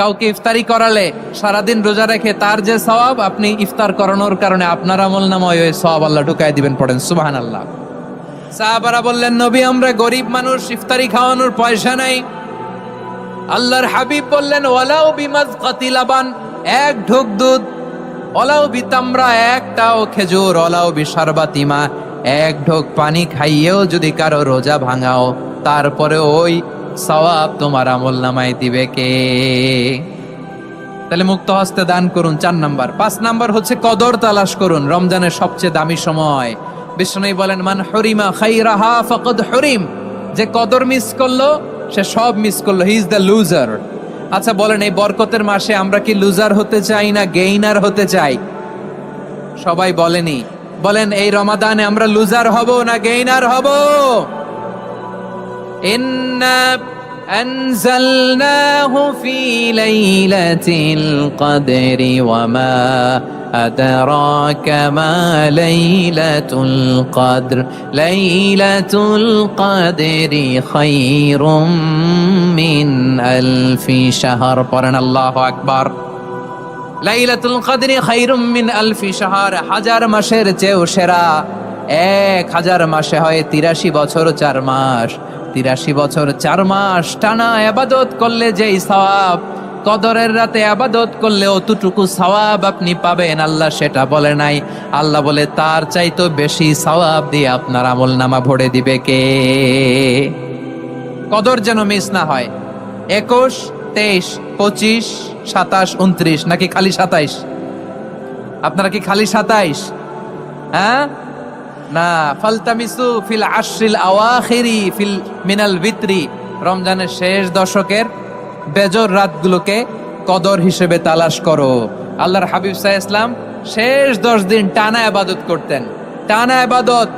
কাউকে ইফতারি করালে সারাদিন রোজা রেখে তার যে সওয়াব, আপনি ইফতার করানোর কারণে আপনার আমলনামায় ওই সওয়াব আল্লাহ ঢুকায় দিবেন। পড়েন সুবহানাল্লাহ। সাহাবারা বললেন, নবী আমরা গরিব মানুষ, ইফতারি খাওয়ানোর পয়সা নাই। আল্লাহর হাবিব বললেন, ওয়ালাউ বিমাজকাতি লাবান, এক ঢোক দুধ, ওয়ালাউ বিতামরা, একটাও খেজুর, ওয়ালাউ বিশারবাতি মা, এক ঢোক পানি খাইয়েও যদি কারো রোজা ভাঙাও, তারপরে ওই সওয়াব তোমার আমলনামায় দিবে কে? তাহলে মুক্ত হস্তে দান করুন, 4 নাম্বার। 5 নাম্বার হচ্ছে কদর তালাশ করুন। রমজানের সবচেয়ে দামি সময়। বিষ্ণু বলেন, মান হুরিমা খাইরাহা ফাকাদ হুরিম, যে কদর মিস করলো সে সব মিস করলো, হি ইজ দ্য লুজার। আচ্ছা বলেন, এই বরকতের মাসে আমরা কি লুজার হতে চাই না গেইনার হতে চাই? সবাই বলেনি, বলেন এই রমাদানে আমরা লুজার হব না গেইনার হব? ইন্না আনজালনাহু ফি লাইলাতিল কদরি ওয়া মা আদরাকা মা লাইলাতুল কদর, লাইলাতুল কদরি খায়রুম মিন আলফি শাহর। পড়েন আল্লাহু আকবার। লাইলাতুল কদরি খায়রুম মিন আলফি শাহর, 1000 মাসের চেয়েও সেরা। 1000 মাসে হয় 83 বছর 4 মাস। 83 বছর 4 মাস টানা ইবাদত করলে যেই সওয়াব, কদরের রাতে ইবাদত করলে অতটুকু সওয়াব আপনি পাবেন, আল্লাহ সেটা বলে নাই। আল্লাহ বলে তার চাইতো বেশি সওয়াব দিয়ে আপনার আমলনামা ভরে দিবে কে? কদর যেন মিস না হয়। 21, 23, 25, 27, 29 নাকি খালি 27? আপনারা কি খালি 27? হ্যাঁ না, ফালতামিসু ফিল আশরিল আওয়াখিরি ফিল মিনাল ভিতরি, রমজানের শেষ দশকের বেজর রাতগুলোকে কদর হিসেবে তালাশ করো। আল্লাহর হাবিব সাল্লাল্লাহু আলাইহি ওয়াসাল্লাম শেষ 10 দিন টানা ইবাদত করতেন, টানা ইবাদত।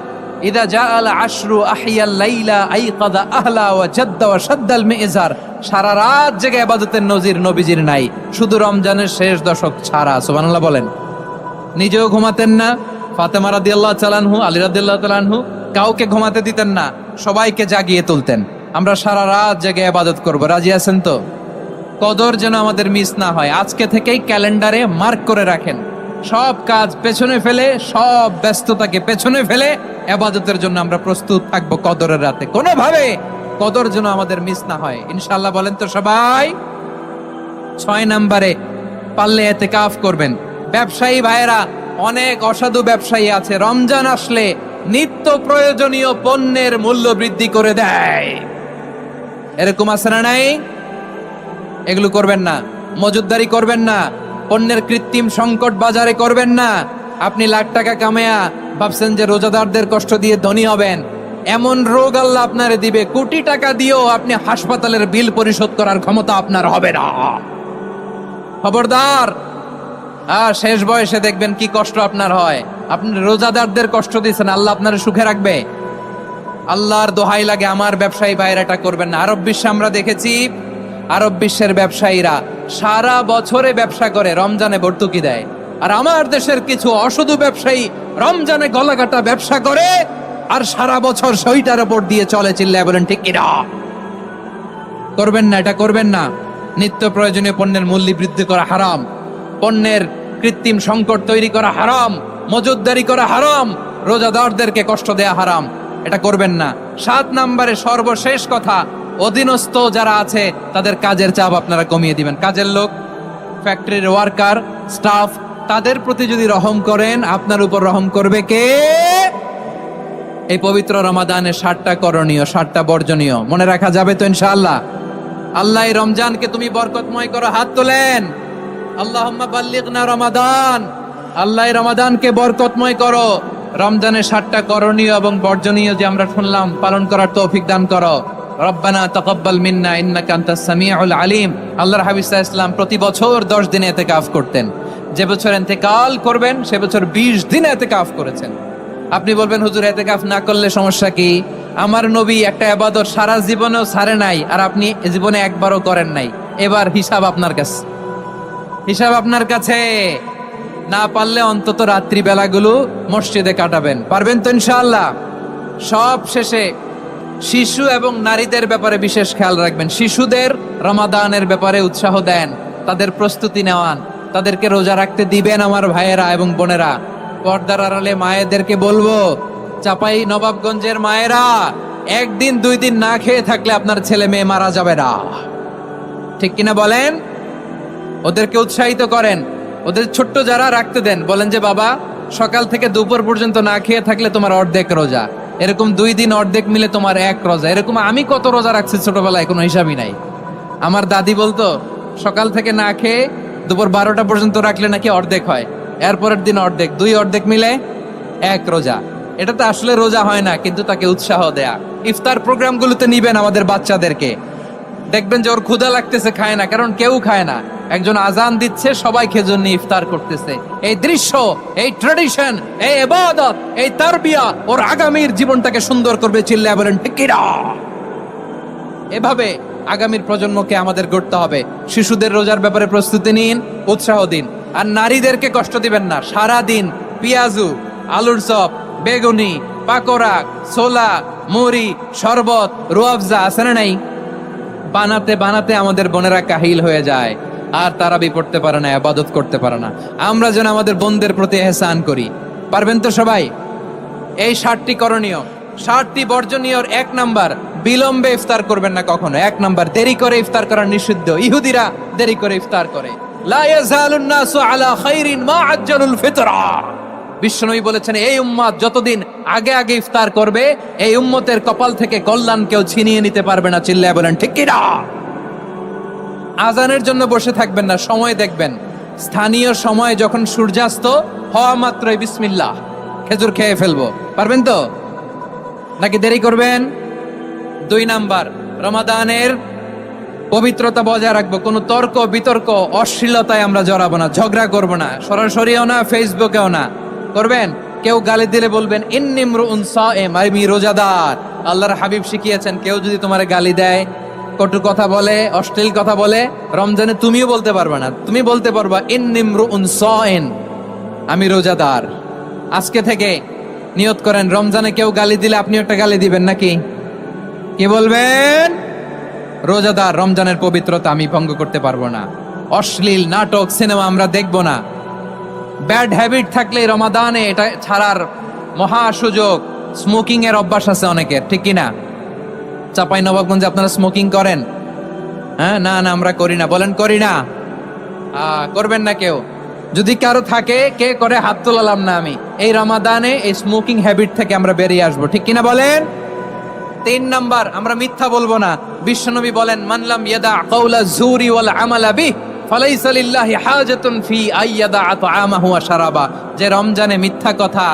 ইদা জাআল আশরু আহিয়াল লাইলা আইকাদা আহলা ওয়া জাদ্দা ওয়া শাদ্দাল মিজার, সারা রাত জেগে ইবাদতের নজির নবীজির নাই, শুধু রমজানের শেষ দশক ছাড়া। সুবহানাল্লাহ বলেন। নিজেও ঘুমাতেন না, ফাতেমা রাদিয়াল্লাহু তাআলা আনহু, আলী রাদিয়াল্লাহু তাআলা আনহু কাউকে ঘুমাতে দিতেন না, সবাইকে জাগিয়ে তুলতেন। আমরা সারা রাত জেগে ইবাদত করব, রাজি আছেন তো? কদর যেন আমাদের মিস না হয়। আজকে থেকেই ক্যালেন্ডারে মার্ক করে রাখেন, সব কাজ পেছনে ফেলে, সব ব্যস্ততাকে পেছনে ফেলে ইবাদতের জন্য আমরা প্রস্তুত থাকবো কদরের রাতে। কোনোভাবে কদর যেন আমাদের মিস না হয়, ইনশাআল্লাহ। বলেন তো সবাই? 6 নম্বরে পারলে ইতিকাফ করবেন। ব্যবসায়ী ভাইয়েরা, অনেক অসাধু ব্যবসায়ী আছে, রমজান আসলে নিত্য প্রয়োজনীয় পণ্যের মূল্য বৃদ্ধি করে দেয়। এরকম আছে না নাই? এগুলো করবেন না, মজুদদারি করবেন না, পণ্যের কৃত্রিম সংকট বাজারে করবেন না। আপনি লাখ টাকা কামায়া ভাবছেন যে রোজাদারদের কষ্ট দিয়ে ধনী হবেন, এমন রোগ আল্লাহ আপনারে দিবে, কোটি টাকা দিয়েও আপনি হাসপাতালের বিল পরিশোধ করার ক্ষমতা আপনার হবে না। খবরদার। শেষ বয়সে দেখবেন কি কষ্ট আপনার হয়। আপনি রোজাদারদের কষ্ট দিচ্ছেন, আল্লাহ আপনার সুখে রাখবে? আল্লাহর দোহাই লাগে, আমার ব্যবসায়ী ভাইরা এটা করবেন না। আরব বিশ্বে আমরা দেখেছি, আরব বিশ্বের ব্যবসায়ীরা সারা বছরে ব্যবসা করে, রমজানে ভর্তুকি দেয়। আর আমার দেশের কিছু অসাধু ব্যবসায়ী রমজানে গলাকাটা ব্যবসা করে আর সারা বছর সইটার উপর দিয়ে চলে। চিল্লায় বলেন ঠিক কিনা? করবেন না, এটা করবেন না। নিত্য প্রয়োজনীয় পণ্যের মূল্য বৃদ্ধি করা হারাম, পণ্যের কৃত্রিম সংকট তৈরি করা হারাম, মজুদদারি করা হারাম, রোজাদারদেরকে কষ্ট দেয়া হারাম, এটা করবেন না। 7 নম্বরে সর্বশেষ কথা, অধীনস্থ যারা আছে তাদের কাজের চাপ আপনারা কমিয়ে দিবেন। কাজের লোক, ফ্যাক্টরির ওয়ার্কার, স্টাফ, তাদের প্রতি যদি রহম করেন, আপনার উপর রহম করবে কে? এই পবিত্র রমাদানে 7টা করণীয়, 7টা বর্জনীয় মনে রাখা যাবে তো ইনশাআল্লাহ? আল্লাহ এই রমজানকে তুমি বরকতময় করো, হাত তোলেন। আল্লাহুম্মা বাল্লিগনা রমাদান, আল্লাহ এই রমাদানকে বরকতময় করো। রমজানের 7টা করণীয় এবং বর্জনীয় যে আমরা শুনলাম, পালন করার তৌফিক দান করো। রব্বানা তাকাব্বাল মিন্না ইন্নাকা আনতাস সামিউল আলিম। আল্লাহর হাবিব সাল্লাল্লাহু আলাইহি ওয়াসাল্লাম প্রতি বছর 10 দিনে ইতিকাফ করতেন। যে বছর ইন্তেকাল করবেন সে বছর 20 দিনে ইতিকাফ করেছেন। আপনি বলবেন, হুজুর ইতিকাফ না করলে সমস্যা কি? আমার নবী একটা ইবাদত সারা জীবনেও ছাড়ে নাই, আর আপনি জীবনে একবারও করেন নাই। এবার হিসাব আপনার কাছে, হিসাব আপনার কাছে। না পারলে অন্তত রাত্রি বেলাগুলো মসজিদে কাটাবেন। পারবেন তো ইনশাআল্লাহ? সব শেষে শিশু এবং নারীদের ব্যাপারে বিশেষ খেয়াল রাখবেন। শিশুদের রমাদানের ব্যাপারে উৎসাহ দেন, তাদের প্রস্তুতি নেওয়ান, তাদেরকে রোজা রাখতে দিবেন আমার ভাইয়েরা এবং বোনেরা। পর্দার আড়ালে মায়েদেরকে বলবো, চাপাই নবাবগঞ্জের মায়েরা, একদিন 2 দিন না খেয়ে থাকলে আপনার ছেলে মেয়ে মারা যাবে না, ঠিক কিনা বলেন? ওদেরকে উৎসাহিত করেন, ওদের ছোট্ট যারা রাখতে দেন, বলেন যে বাবা সকাল থেকে দুপুর পর্যন্ত না খেয়ে থাকলে তোমার অর্ধেক রোজা, এরকম 2 দিন অর্ধেক মিলে তোমার 1 রোজা। এরকম আমি কত রোজা রাখছি ছোটবেলায়, কোনো হিসাবই নাই। আমার দাদি বলতো সকাল থেকে না খেয়ে দুপুর 12টা পর্যন্ত রাখলে নাকি অর্ধেক হয়, এরপরের দিন অর্ধেক, 2 অর্ধেক মিলে 1 রোজা। এটা তো আসলে রোজা হয় না, কিন্তু তাকে উৎসাহ দেয়া। ইফতার প্রোগ্রামগুলোতে নিবেন আমাদের বাচ্চাদেরকে, দেখবেন যে ওর ক্ষুধা লাগতেছে, খায় না, কারণ কেউ খায় না, একজন আজান দিচ্ছে, সবাই খেজুর নিয়ে ইফতার করতেছে। এই দৃশ্য, এই ট্র্যাডিশন, এই ইবাদত, এই তারবিয়া ওর আগামীর জীবনটাকে সুন্দর করবে। চিল্লায়া বলেন ঠিক কিনা? এভাবে আগামীর প্রজন্মকে আমাদের গড়তে হবে। শিশুদের রোজার ব্যাপারে প্রস্তুতি নিন, উৎসাহ দিন। আর নারীদেরকে কষ্ট দিবেন না। সারা দিন পেঁয়াজু, আলুর চপ, বেগুনি, পাকোড়া, ছোলা, মুড়ি, শরবত, রুয়াবজা আছে না নাই, বানাতে বানাতে আমাদের বোনেরা কাহিল হয়ে যায়, আর তারা পড়তে পারে না, ইবাদত করতে পারে না। আমরা যেন আমাদের বোনদের প্রতি ইহসান করি। পারবেন তো সবাই? এই 7টি করণীয়, 7টি বর্জনীয়। 1 নাম্বার, বিলম্বে ইফতার করবেন না কখনো। 1 নাম্বার, দেরি করে ইফতার করা নিষিদ্ধ। ইহুদিরা দেরি করে ইফতার করে। লা ইয়াজালুন নাসু আলা খাইরিন মা আজ্জালুল ফিতরা। বিশ্বনবী বলেছেন, এই উম্মত যতদিন আগে আগে ইফতার করবে, এই উম্মতের কপাল থেকে কল্যাণ কেউ ছিনিয়ে নিতে পারবে না। চিল্লায়া বলেন ঠিক কিনা? আজানের জন্য বসে থাকবেন না, সময় দেখবেন। স্থানীয় সময় যখন সূর্যাস্ত হওয়া মাত্রই বিসমিল্লাহ, খেজুর খেয়ে ফেলবো। পারবেন তো নাকি দেরি করবেন? 2 নাম্বার, রমাদানের পবিত্রতা বজায় রাখবো। কোনো তর্ক বিতর্ক অশ্লীলতায় আমরা জড়াবো না, ঝগড়া করবো না, সরাসরিও না, ফেসবুকেও না। করবেন কেউ গালি দিলে বলবেন ইন্নিমরুউন সায়েম, আমি রোজাদার। আল্লাহর হাবিব শিখিয়েছেন, কেউ যদি তোমার গালি দেয়, কটু কথা বলে, অশ্লীল কথা বলে, রমজানে তুমিও বলতে পারবে না। তুমি বলতে পারবা ইন্নিমরুউন সায়েম, আমি রোজাদার। আজকে থেকে নিয়ত করেন, রমজানে কেউ গালি দিলে আপনি একটা গালি দিবেন নাকি? কি বলবেন? রোজাদার, রমজানের পবিত্রতা আমি ভঙ্গ করতে পারবো না। অশ্লীল নাটক, সিনেমা আমরা দেখবো না। ব্যাড হ্যাবিট থাকলে রমাদানে এটা ছাড়ার মহা সুযোগ। স্মোকিং এর অভ্যাস আছে অনেকের, ঠিক কিনা? চাপাই নবাবগঞ্জে আপনারা স্মোকিং করেন? হ্যাঁ, না না আমরা করি না। বলেন করি না? করবেন না কেউ? যদি কারো থাকে, কে করে হাত তোলালাম না আমি। এই রমাদানে এই স্মোকিং হ্যাবিট থেকে আমরা বেরিয়ে আসবো, ঠিক কিনা বলেন? 3 নাম্বার, আমরা মিথ্যা বলবো না। বিশ্বনবী বলেন, মানলাম ইয়াদা কাওলা যুরি ওয়াল আমালা বিহি ফালাইসা লিল্লাহি হাজাতুন ফি আইয়াদা আতআমাহু ওয়া শারাবা। যে রমজানে মিথ্যা কথা,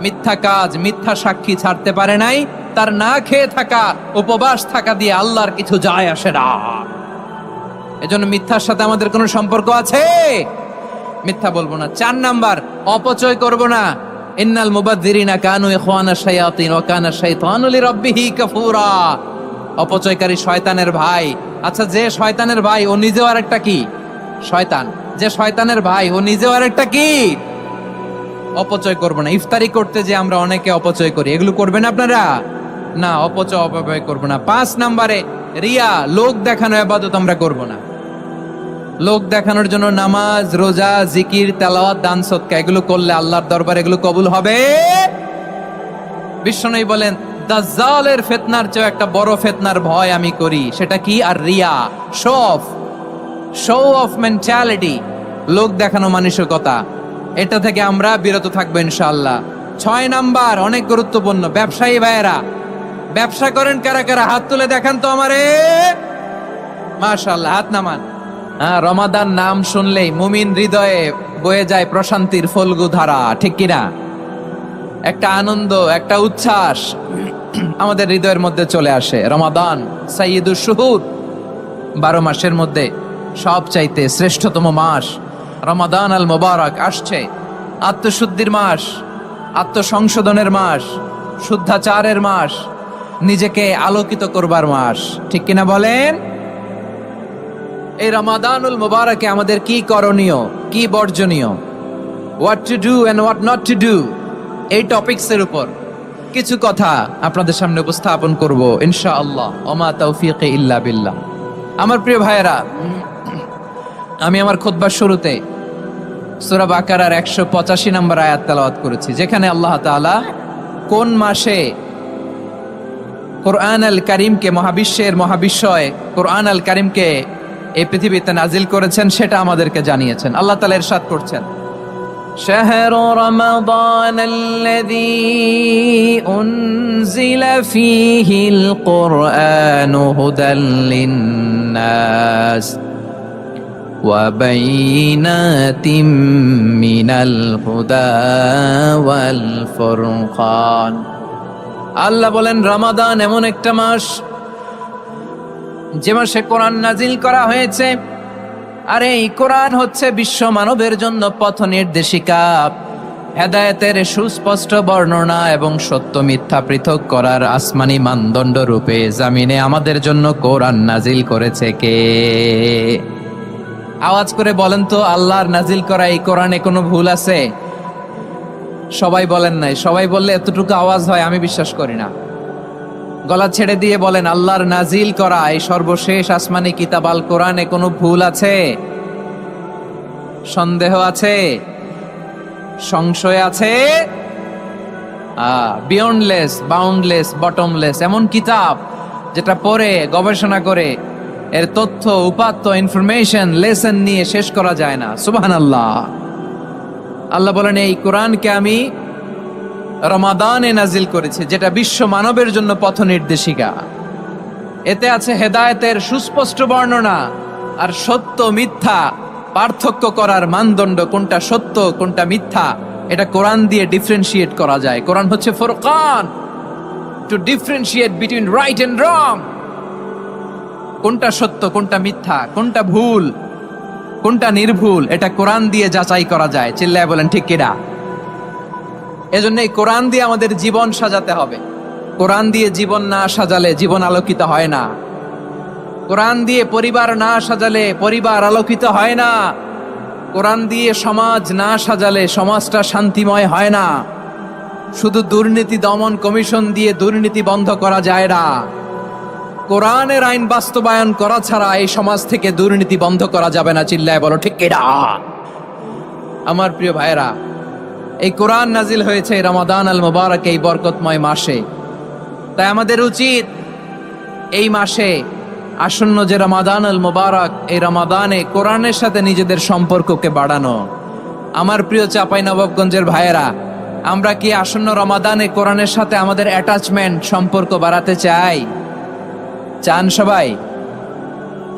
মিথ্যা কাজ, মিথ্যা সাক্ষী ছাড়তে পারে নাই, তার না খেয়ে থাকা, উপবাস থাকা দিয়ে আল্লাহর কিছু যায় আসে না। এজন্য মিথ্যার সাথে আমাদের কোনো সম্পর্ক আছে? মিথ্যা বলবো না। 4 নাম্বার, অপচয় করব না। ইন্নাল মুবাযযিরিনা কানু ইখওয়ানা শায়াতিন ওয়া কানা শাইতানু লিরাব্বিহি কাফুরা। অপচয়কারী শয়তানের ভাই। আচ্ছা, যে শয়তানের ভাই ও নিজেও আরেকটা কি? শয়তান। যে শয়তানের ভাই ও নিজেও আরেকটা কি? অপচয় করব না। ইফতারি করতে যে আমরা অনেকে অপচয় করি, এগুলো করবেন আপনারা? না, অপচয় করব না। 5 নাম্বারে, রিয়া, লোক দেখানো ইবাদত আমরা করব না। লোক দেখানোর জন্য নামাজ, রোজা, জিকির, তেলাওয়াত, দান, সদকা এগুলো করলে আল্লাহর দরবারে এগুলো কবুল হবে? বিশ্বনবী বলেন, দাজ্জালের ফিতনার চেয়ে একটা বড় ফিতনার ভয় আমি করি। সেটা কি? আর রিয়া, শো অফ মেন্টালিটি, লোক দেখানো মানসিকতা। এটা থেকে আমরা বিরত থাকবো ইনশাআল্লাহ। 6 নাম্বার, অনেক গুরুত্বপূর্ণ। ব্যবসায়ী ভাইয়েরা, ব্যবসা করেন কারা কারা? হাত তুলে দেখান তো আমারে। মাশাআল্লাহ, হাত নামান। রমাদান নাম শুনলেই মুমিন হৃদয়ে বয়ে যায় প্রশান্তির ফল্গু ধারা, ঠিক কিনা? একটা আনন্দ, একটা উচ্ছ্বাস আমাদের হৃদয়ের মধ্যে চলে আসে। রমাদান সাইয়্যিদুশ শুহুর, 12 মাসের মধ্যে সবচাইতে শ্রেষ্ঠতম মাস রমাদান আল মুবারক আসছে। আত্মশুদ্ধির মাস, আত্মসংশোধনের মাস, শুদ্ধাচারের মাস, নিজেকে আলোকিত করবার মাস, ঠিক কিনা বলেন? এই রমাদানুল মুবারকে আমাদের কি করণীয়, কি বর্জনীয়, what to do and what not to do, এই টপিকসের উপর কিছু কথা আপনাদের সামনে উপস্থাপন করব ইনশাআল্লাহ। ওমা তাওফীকি ইল্লা বিল্লাহ। আমার প্রিয় ভাইয়েরা, আমি আমার খুতবার শুরুতে সূরা বাকারার 185 নম্বর আয়াত তেলাওয়াত করেছি, যেখানে আল্লাহ তাআলা কোন মাসে কোরআন আল কারীমকে, মহাবিশ্বের মহাবিশ্বয় কোরআন আল কারীমকে এই পৃথিবীতে নাজিল করেছেন সেটা আমাদেরকে জানিয়েছেন। আল্লাহ তাআলা ইরশাদ করছেন, شهر رمضان الذي أنزل فيه القرآن هدى للناس وبينات من الهدى والفرقان। আল্লাহ বলেন রমাদান এমন একটা মাস যে মাসে কোরআন নাজিল করা হয়েছে, আর এই কোরআন হচ্ছে বিশ্ব মানবের জন্য পথ নির্দেশিকা, হেদায়েতের সুস্পষ্ট বর্ণনা এবং সত্য মিথ্যা পৃথক করার আসমানি মানদণ্ড রূপে জামিনে আমাদের জন্য কোরআন নাজিল করেছে কে? আওয়াজ করে বলেন তো, আল্লাহর নাজিল করা এই কোরআনে কোনো ভুল আছে? সবাই বলেন নাই। সবাই বললে এতটুকু আওয়াজ হয় আমি বিশ্বাস করি না। গলা ছেড়ে দিয়ে বলেন, আল্লাহর নাজিল করা এই সর্বশেষ আসমানি কিতাব আল কোরআনে কোনো ভুল আছে? সন্দেহ আছে? সংশয় আছে? বিয়ন্ডলেস, বাউন্ডলেস, বটমলেস এমন কিতাব যেটা পড়ে গবেষণা করে এর তথ্য, উপাত্ত, ইনফরমেশন, লেসন নিয়ে শেষ করা যায় না। সুবহানাল্লাহ। আল্লাহ বলেন এই কোরআনকে আমি রমাদানে নাজিল করেছে, যেটা বিশ্ব মানবের জন্য পথ নির্দেশিকা। এতে আছে হেদায়েতের সুস্পষ্ট বর্ণনা আর সত্য মিথ্যা পার্থক্য করার মানদণ্ড, কোনটা সত্য কোনটা মিথ্যা এটা কোরআন দিয়ে ডিফারেন্সিয়েট করা যায়। কোরআন হচ্ছে ফুরকান, to differentiate between right and wrong. কোনটা সত্য কোনটা মিথ্যা, কোনটা ভুল কোনটা নির্ভুল, এটা কোরআন দিয়ে যাচাই করা যায়। চিল্লায় বলেন ঠিক কিনা? এজন্য এই কোরআন দিয়ে আমাদের জীবন সাজাতে হবে। কোরআন দিয়ে জীবন না সাজালে জীবন আলোকিত হয় না। কোরআন দিয়ে পরিবার না সাজালে পরিবার আলোকিত হয় না। কোরআন দিয়ে সমাজ না সাজালে সমাজটা শান্তিময় হয় না। শুধু দুর্নীতি দমন কমিশন দিয়ে দুর্নীতি বন্ধ করা যায় না। কোরআনের আইন বাস্তবায়ন করা ছাড়া এই সমাজ থেকে দুর্নীতি বন্ধ করা যাবে না। চিল্লায় বলো ঠিক কিনা? আমার প্রিয় ভাইরা, এই কোরআন নাজিল হয়েছে রমাদান আল মুবারক, এই বরকতময় মাসে। তাই আমাদের উচিত এই মাসে আসন্ন যে রমাদান আল মুবারক, এই রমাদানে কোরআনের সাথে নিজেদের সম্পর্ককে বাড়ানো। আমার প্রিয় চাঁপাইনবাবগঞ্জের ভাইয়েরা, আমরা কি আসন্ন রমাদানে কোরআনের সাথে আমাদের অ্যাটাচমেন্ট, সম্পর্ক বাড়াতে চাই? চান সবাই?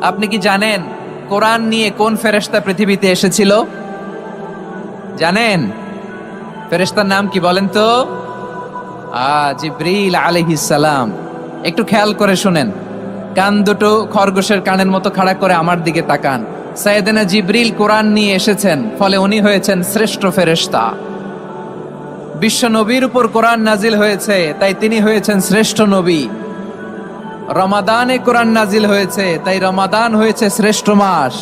আপনি কি জানেন কোরআন নিয়ে কোন ফেরেশতা পৃথিবীতে এসেছিল? জানেন? ফেরেশতার নাম কি বলেন তো? জিবরিল আলাইহিস সালাম। একটু খেয়াল করে শুনেন, কান দুটো খরগোশের কানের মতো খাড়া করে আমার দিকে তাকান। সাইয়েদনা জিবরিল কোরআন নিয়ে এসেছেন, ফলে উনি হয়েছেন শ্রেষ্ঠ ফেরেশতা। বিশ্ব নবীর উপর কোরআন নাজিল হয়েছে, তাই তিনি হয়েছেন শ্রেষ্ঠ নবী। রমাদানে কোরআন নাজিল হয়েছে, তাই রমাদান হয়েছে শ্রেষ্ঠ মাস।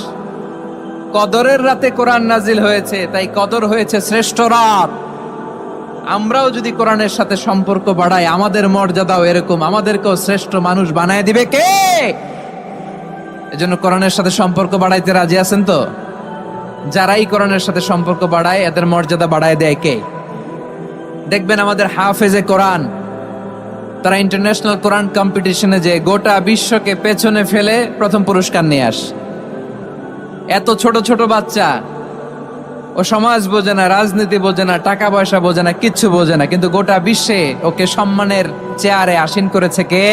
কদরের রাতে কোরআন নাজিল হয়েছে, তাই কদর হয়েছে শ্রেষ্ঠ রাত। আমরাও যদি কোরআনের সাথে সম্পর্ক বাড়াই, আমাদের মর্যাদাও এরকম, আমাদেরকেও শ্রেষ্ঠ মানুষ বানায় দিবে কে? এজন্য কোরআনের সাথে সম্পর্ক বাড়াইতে রাজি আছেন তো? যারাই কোরআনের সাথে সম্পর্ক বাড়ায় এদের মর্যাদা বাড়ায় দেয় কে? দেখবেন আমাদের হাফেজে কোরআন, তারা ইন্টারন্যাশনাল কোরআন কম্পিটিশনে যে গোটা বিশ্বকে পেছনে ফেলে প্রথম পুরস্কার নিয়ে আস। এত ছোট ছোট বাচ্চা, ও সমাজ বোঝে না, রাজনীতি বোঝে না, টাকা পয়সা বোঝে না, কিচ্ছু বোঝে না, কিন্তু গোটা বিশ্বে ওকে সম্মানের চেয়ারে আসীন করেছে কে?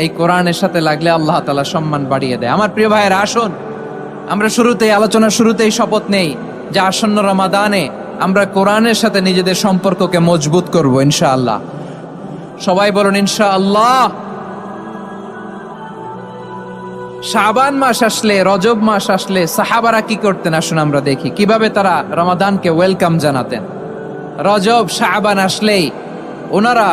এই কোরআনের সাথে লাগলে আল্লাহ তাআলা সম্মান বাড়িয়ে দেয়। আমার প্রিয় ভাইয়েরা, আসুন আমরা আলোচনার শুরুতেই শপথ নেই যে আসন্ন রমাদানে আমরা কোরআনের সাথে নিজেদের সম্পর্ককে মজবুত করব ইনশাআল্লাহ। সবাই বলুন ইনশাআল্লাহ। শাবান মাস আসলে, রজব মাস আসলে সাহাবারা কি করতেন আসুন আমরা দেখি কিভাবে তারা রমাদানকে ওয়েলকাম জানাতেন। রজব শাবান আসলেই ওনারা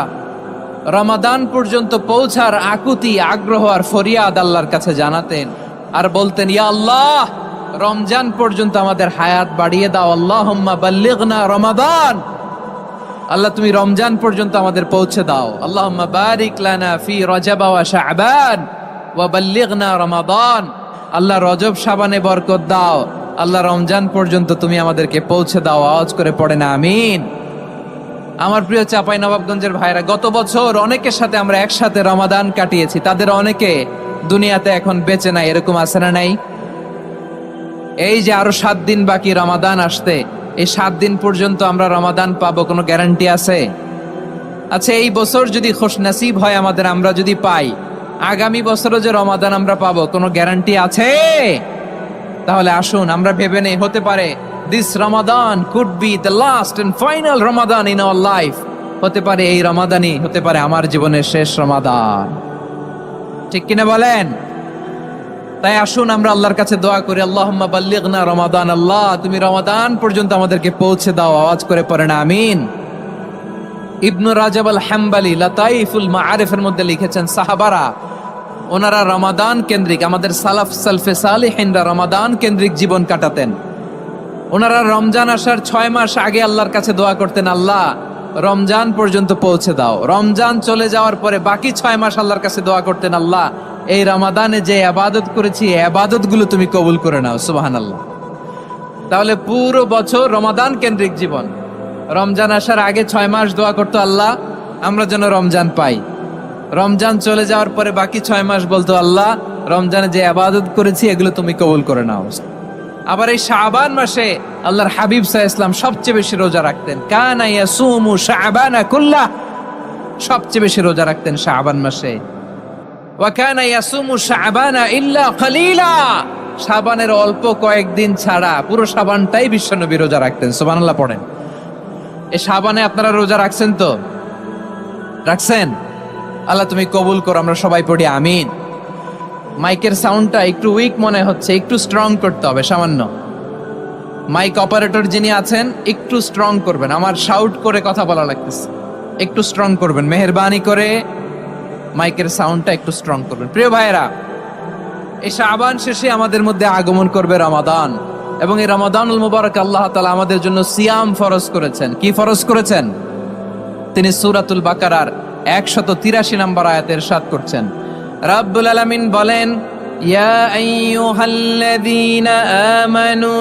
রমাদান পর্যন্ত পৌঁছার আকুতি, আগ্রহ আর ফরিয়াদ আল্লাহর কাছে জানাতেন আর বলতেন, ইয়া আল্লাহ, রমজান পর্যন্ত আমাদের হায়াত বাড়িয়ে দাও। আল্লাহুম্মা বাল্লিগনা রমাদান, আল্লাহ তুমি রমজান পর্যন্ত আমাদের পৌঁছে দাও। আল্লাহুম্মা বারিক লানা ফি রজব ওয়া শাবান ওয়া বাল্লিগনা রমাদান। আল্লাহ রজব শাবানে বরকত দাও, আল্লাহ রমজান পর্যন্ত তুমি আমাদেরকে পৌঁছে দাও। আওয়াজ করে পড়ে না আমিন। আমার প্রিয় চাপাই নবাবগঞ্জের ভাইরা, গত বছর অনেকের সাথে আমরা একসাথে রমাদান কাটিয়েছি, তাদের অনেকে দুনিয়াতে এখন বেঁচে নাই, এরকম আছে না নাই? এই যে আরো 7 দিন বাকি রমাদান আসতে, এই 7 দিন পর্যন্ত আমরা রমাদান পাবো, কোনো গ্যারান্টি আছে? আচ্ছা, এই বছর যদি খুশনসিব হয় আমাদের, আমরা যদি পাই, আগামী বছরও যে রমাদান আমরা পাবো, কোনো গ্যারান্টি আছে? তাহলে আসুন আমরা ভেবে নেই, হতে পারে this Ramadan could be the last and final Ramadan in our life. হতে পারে এই রমাদানই হতে পারে আমার জীবনের শেষ রমাদান। ঠিক কিনা বলেন? তাই আসুন আমরা আল্লাহর কাছে দোয়া করি, আল্লাহুম্মা বাল্লিগনা রমাদান। আল্লাহ, তুমি রমাদান পর্যন্ত আমাদেরকে পৌঁছে দাও। আওয়াজ করে পড়েন আমিন। ইবনু রাজাব আল হাম্বালি লাতাইফুল মাআরিফের মধ্যে লিখেছেন, সাহাবারা ওনারা রমাদান কেন্দ্রিক, আমাদের সালাফ সালফে সালেহিনরা রমাদান কেন্দ্রিক জীবন কাটাতেন। ওনারা রমজান আসার 6 মাস আগে আল্লাহর কাছে দোয়া করতেন, আল্লাহ রমজান পর্যন্ত পৌঁছে দাও। রমজান চলে যাওয়ার পরে বাকি 6 মাস আল্লাহর কাছে দোয়া করতেন, আল্লাহ এই রমাদানে যে ইবাদত করেছি এই ইবাদত গুলো তুমি কবুল করে নাও। সুবহানাল্লাহ। তাহলে পুরো বছর রমাদান কেন্দ্রিক জীবন। রমজান আসার আগে 6 মাস দোয়া করতো, আল্লাহ আমরা যেন রমজান পাই। রমজান চলে যাওয়ার পরে বাকি 6 মাস বলতো, আল্লাহ রমজানে যে ইবাদত করেছি এগুলো তুমি কবুল করে নাও। আবার এই শাবান মাসে আল্লাহর হাবিব সাল্লাল্লাহু আলাইহি ওয়াসাল্লাম সবচেয়ে বেশি রোজা রাখতেন। কানা ইয়াসুমু শাবানা কুল্লাহ, সবচেয়ে বেশি রোজা রাখতেন শাবান মাসে। ওয়া কানা ইয়াসুমু শাবানা ইল্লা কালিলা, শাবানের অল্প কয়েকদিন ছাড়া পুরো শাবানটাই বিশ্বনবী রোজা রাখতেন। সুবহানাল্লাহ পড়েন। এই শাবানে আপনারা রোজা রাখছেন তো? রাখছেন? আল্লাহ তুমি কবুল করো, আমরা সবাই পড়ি আমিন। মাইকের সাউন্ডটা একটু উইক মনে হচ্ছে, একটু স্ট্রং করতে হবে সামান্য। মাইক অপারেটর যিনি আছেন একটু স্ট্রং করবেন, আমার শাউট করে কথা বলা লাগতেছে, একটু স্ট্রং করবেন মেহেরবানি করে, মাইকের সাউন্ডটা একটু স্ট্রং করবেন। প্রিয় ভাইয়েরা, এই শাবান শেষে আমাদের মধ্যে আগমন করবে রমাদান, এবং এই রমাদানুল মুবারক আল্লাহ তাআলা আমাদের জন্য সিয়াম ফরজ করেছেন। কি ফরজ করেছেন? তিনি সূরাতুল বাকারার 183 নম্বর আয়াতে ইরশাদ করছেন, রাব্বুল আলামিন বলেন, ইয়া আইয়ুহাল্লাযীনা আমানু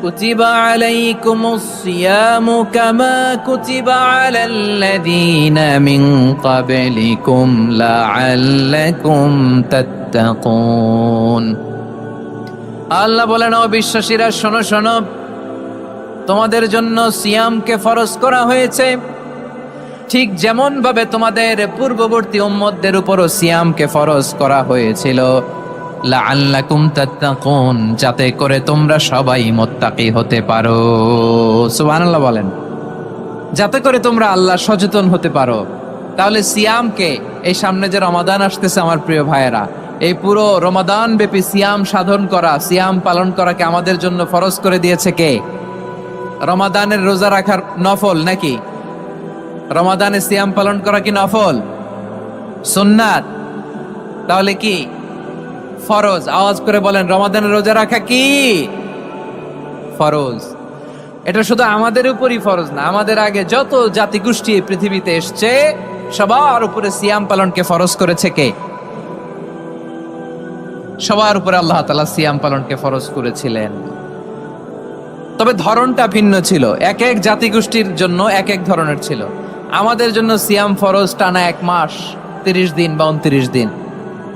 কুতিবা আলাইকুমুস সিয়ামু কামা কুতিবা আলাল্লাযীনা মিন ক্বাবলিকুম লাআল্লাকুম তাত্তাকুন। আল্লাহ বলেন, ও বিশ্বাসীরা শোনো শোনো, তোমাদের জন্য সিয়ামকে ফরজ করা হয়েছে, ঠিক যেমন ভাবে তোমাদের পূর্ববর্তী উম্মতদের উপরও সিয়ামকে ফরজ করা হয়েছিল, লাআল্লাকুম তাত্তাকুন, যাতে করে তোমরা সবাই মুত্তাকি হতে পারো। সুবহানাল্লাহ বলেন, যাতে করে তোমরা আল্লাহ সচেতন হতে পারো। তাহলে সিয়ামকে, এই সামনে যে রমাদান আসতেছে আমার প্রিয় ভাইয়েরা, এই পুরো রমাদান ব্যাপী সিয়াম সাধন করা, সিয়াম পালন করাকে আমাদের জন্য ফরজ করে দিয়েছে কে? রমাদানের রোজা রাখার নফল নাকি? রমাদানে সিয়াম পালন করা কি নফল? সুন্নাত? তাহলে কি ফরজ? আওয়াজ করে বলেন, রমাদানের রোজা রাখা কি ফরজ? এটা শুধু আমাদের উপরই ফরজ না, আমাদের আগে যত জাতিগোষ্ঠী এই পৃথিবীতে এসছে সবার উপরে সিয়াম পালনকে ফরজ করেছে কে? সবার উপরে আল্লাহ তাআলা সিয়াম পালনকে ফরজ করেছিলেন। তবে ধরনটা ভিন্ন ছিল, এক এক জাতিগোষ্ঠীর জন্য এক এক ধরনের ছিল। আমাদের জন্য সিয়াম ফরজ টানা 1 মাস 30 দিন বা 29 দিন।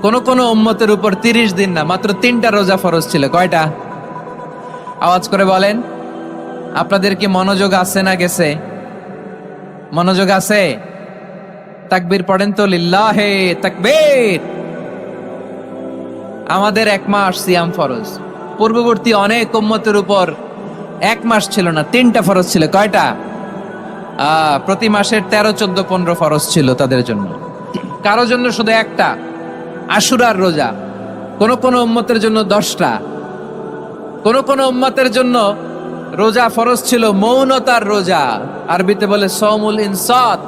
কোন কোন উম্মতের উপর 30 দিন না, মাত্র 3টা রোজা ফরজ ছিল। কয়টা? আওয়াজ করে বলেন। আপনাদের কি মনোযোগ আছে না গেছে? মনোযোগ আছে? তাকবীর পড়েন তো, লিল্লাহে তাকবীর। আমাদের 1 মাস সিয়াম ফরজ। পূর্ববর্তী অনেক উম্মতের উপর 1 মাস ছিল না, 3টা ফরজ ছিল। কয়টা? প্রতি মাসের 13, 14, 15 ফরজ ছিল তাদের জন্য। কারো জন্য শুধু একটা, আশুরার রোজা। কোন কোন উম্মতের জন্য 10টা। কোন কোন উম্মতের জন্য রোজা ফরজ ছিল মৌনতার রোজা, আরবিতে বলে সওমুল ইনসাত,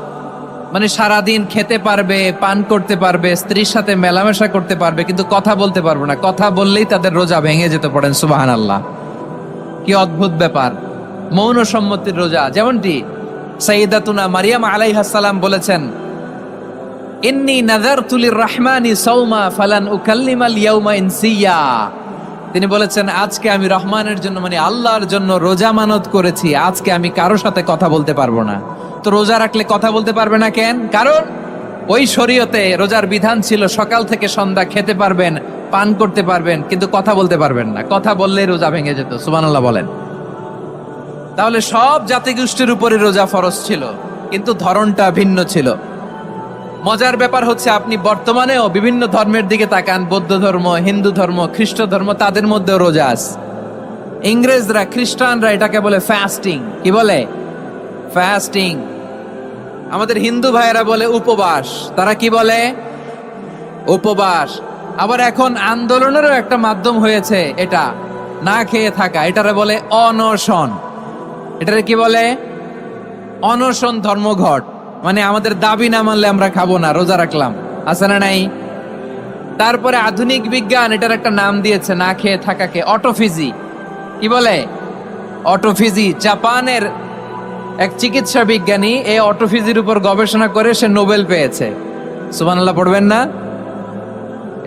মানে সারাদিন খেতে পারবে, পান করতে পারবে, স্ত্রীর সাথে মেলামেশা করতে পারবে, কিন্তু কথা বলতে পারবে না। কথা বললেই তাদের রোজা ভেঙে যেতে। পড়েন সুবহানাল্লাহ। কি অদ্ভুত ব্যাপার! মৌন সম্মতির রোজা। যেমনটি সাইয়্যিদাতুনা মারিয়াম আলাইহাস সালাম বলেছেন, ইন্নী নাযারতু লির-রাহমানি সাওমা ফালান উকাল্লিমাল ইয়াওমা ইনসিয়া। তিনি বলেছেন, আজকে আমি রহমানের জন্য মানে আল্লাহর জন্য রোজা মানত করেছি, আজকে আমি কারো সাথে কথা বলতে পারবো না। তো রোজা রাখলে কথা বলতে পারবে না কেন? কারণ ওই শরীয়তে রোজার বিধান ছিল সকাল থেকে সন্ধ্যা খেতে পারবেন, পান করতে পারবেন, কিন্তু কথা বলতে পারবেন না। কথা বললেই রোজা ভেঙে যেত। সুবহানাল্লাহ বলেন। তাহলে সব জাতিগোষ্ঠীর উপরে রোজা ফরজ ছিল, কিন্তু ধরনটা ভিন্ন ছিল। মজার ব্যাপার হচ্ছে, আপনি বর্তমানেও বিভিন্ন ধর্মের দিকে তাকান, বৌদ্ধ ধর্ম, হিন্দু ধর্ম, খ্রিস্ট ধর্ম, তাদের মধ্যেও রোজা আছে। ইংরেজরা, খ্রিস্টানরা এটাকে বলে ফাস্টিং। কি বলে? ফাস্টিং। আমাদের হিন্দু ভাইয়েরা বলে উপবাস। তারা কি বলে? উপবাস। আবার এখন আন্দোলনেরও একটা মাধ্যম হয়েছে এটা, না খেয়ে থাকা। এটারে বলে অনশন। এটারে কি বলে? অনশন ধর্মঘট। মানে আমাদের দাবি না মানলে আমরা খাবো না, রোজা রাখলাম। আছে না নাই? তারপরে আধুনিক বিজ্ঞান এটার একটা নাম দিয়েছে না খেয়ে থাকাকে, অটোফিজি। কি বলে? অটোফিজি। জাপানের এক চিকিৎসা বিজ্ঞানী এই অটোফিজির উপর গবেষণা করে সে নোবেল পেয়েছে। সুবহানাল্লাহ পড়বেন না?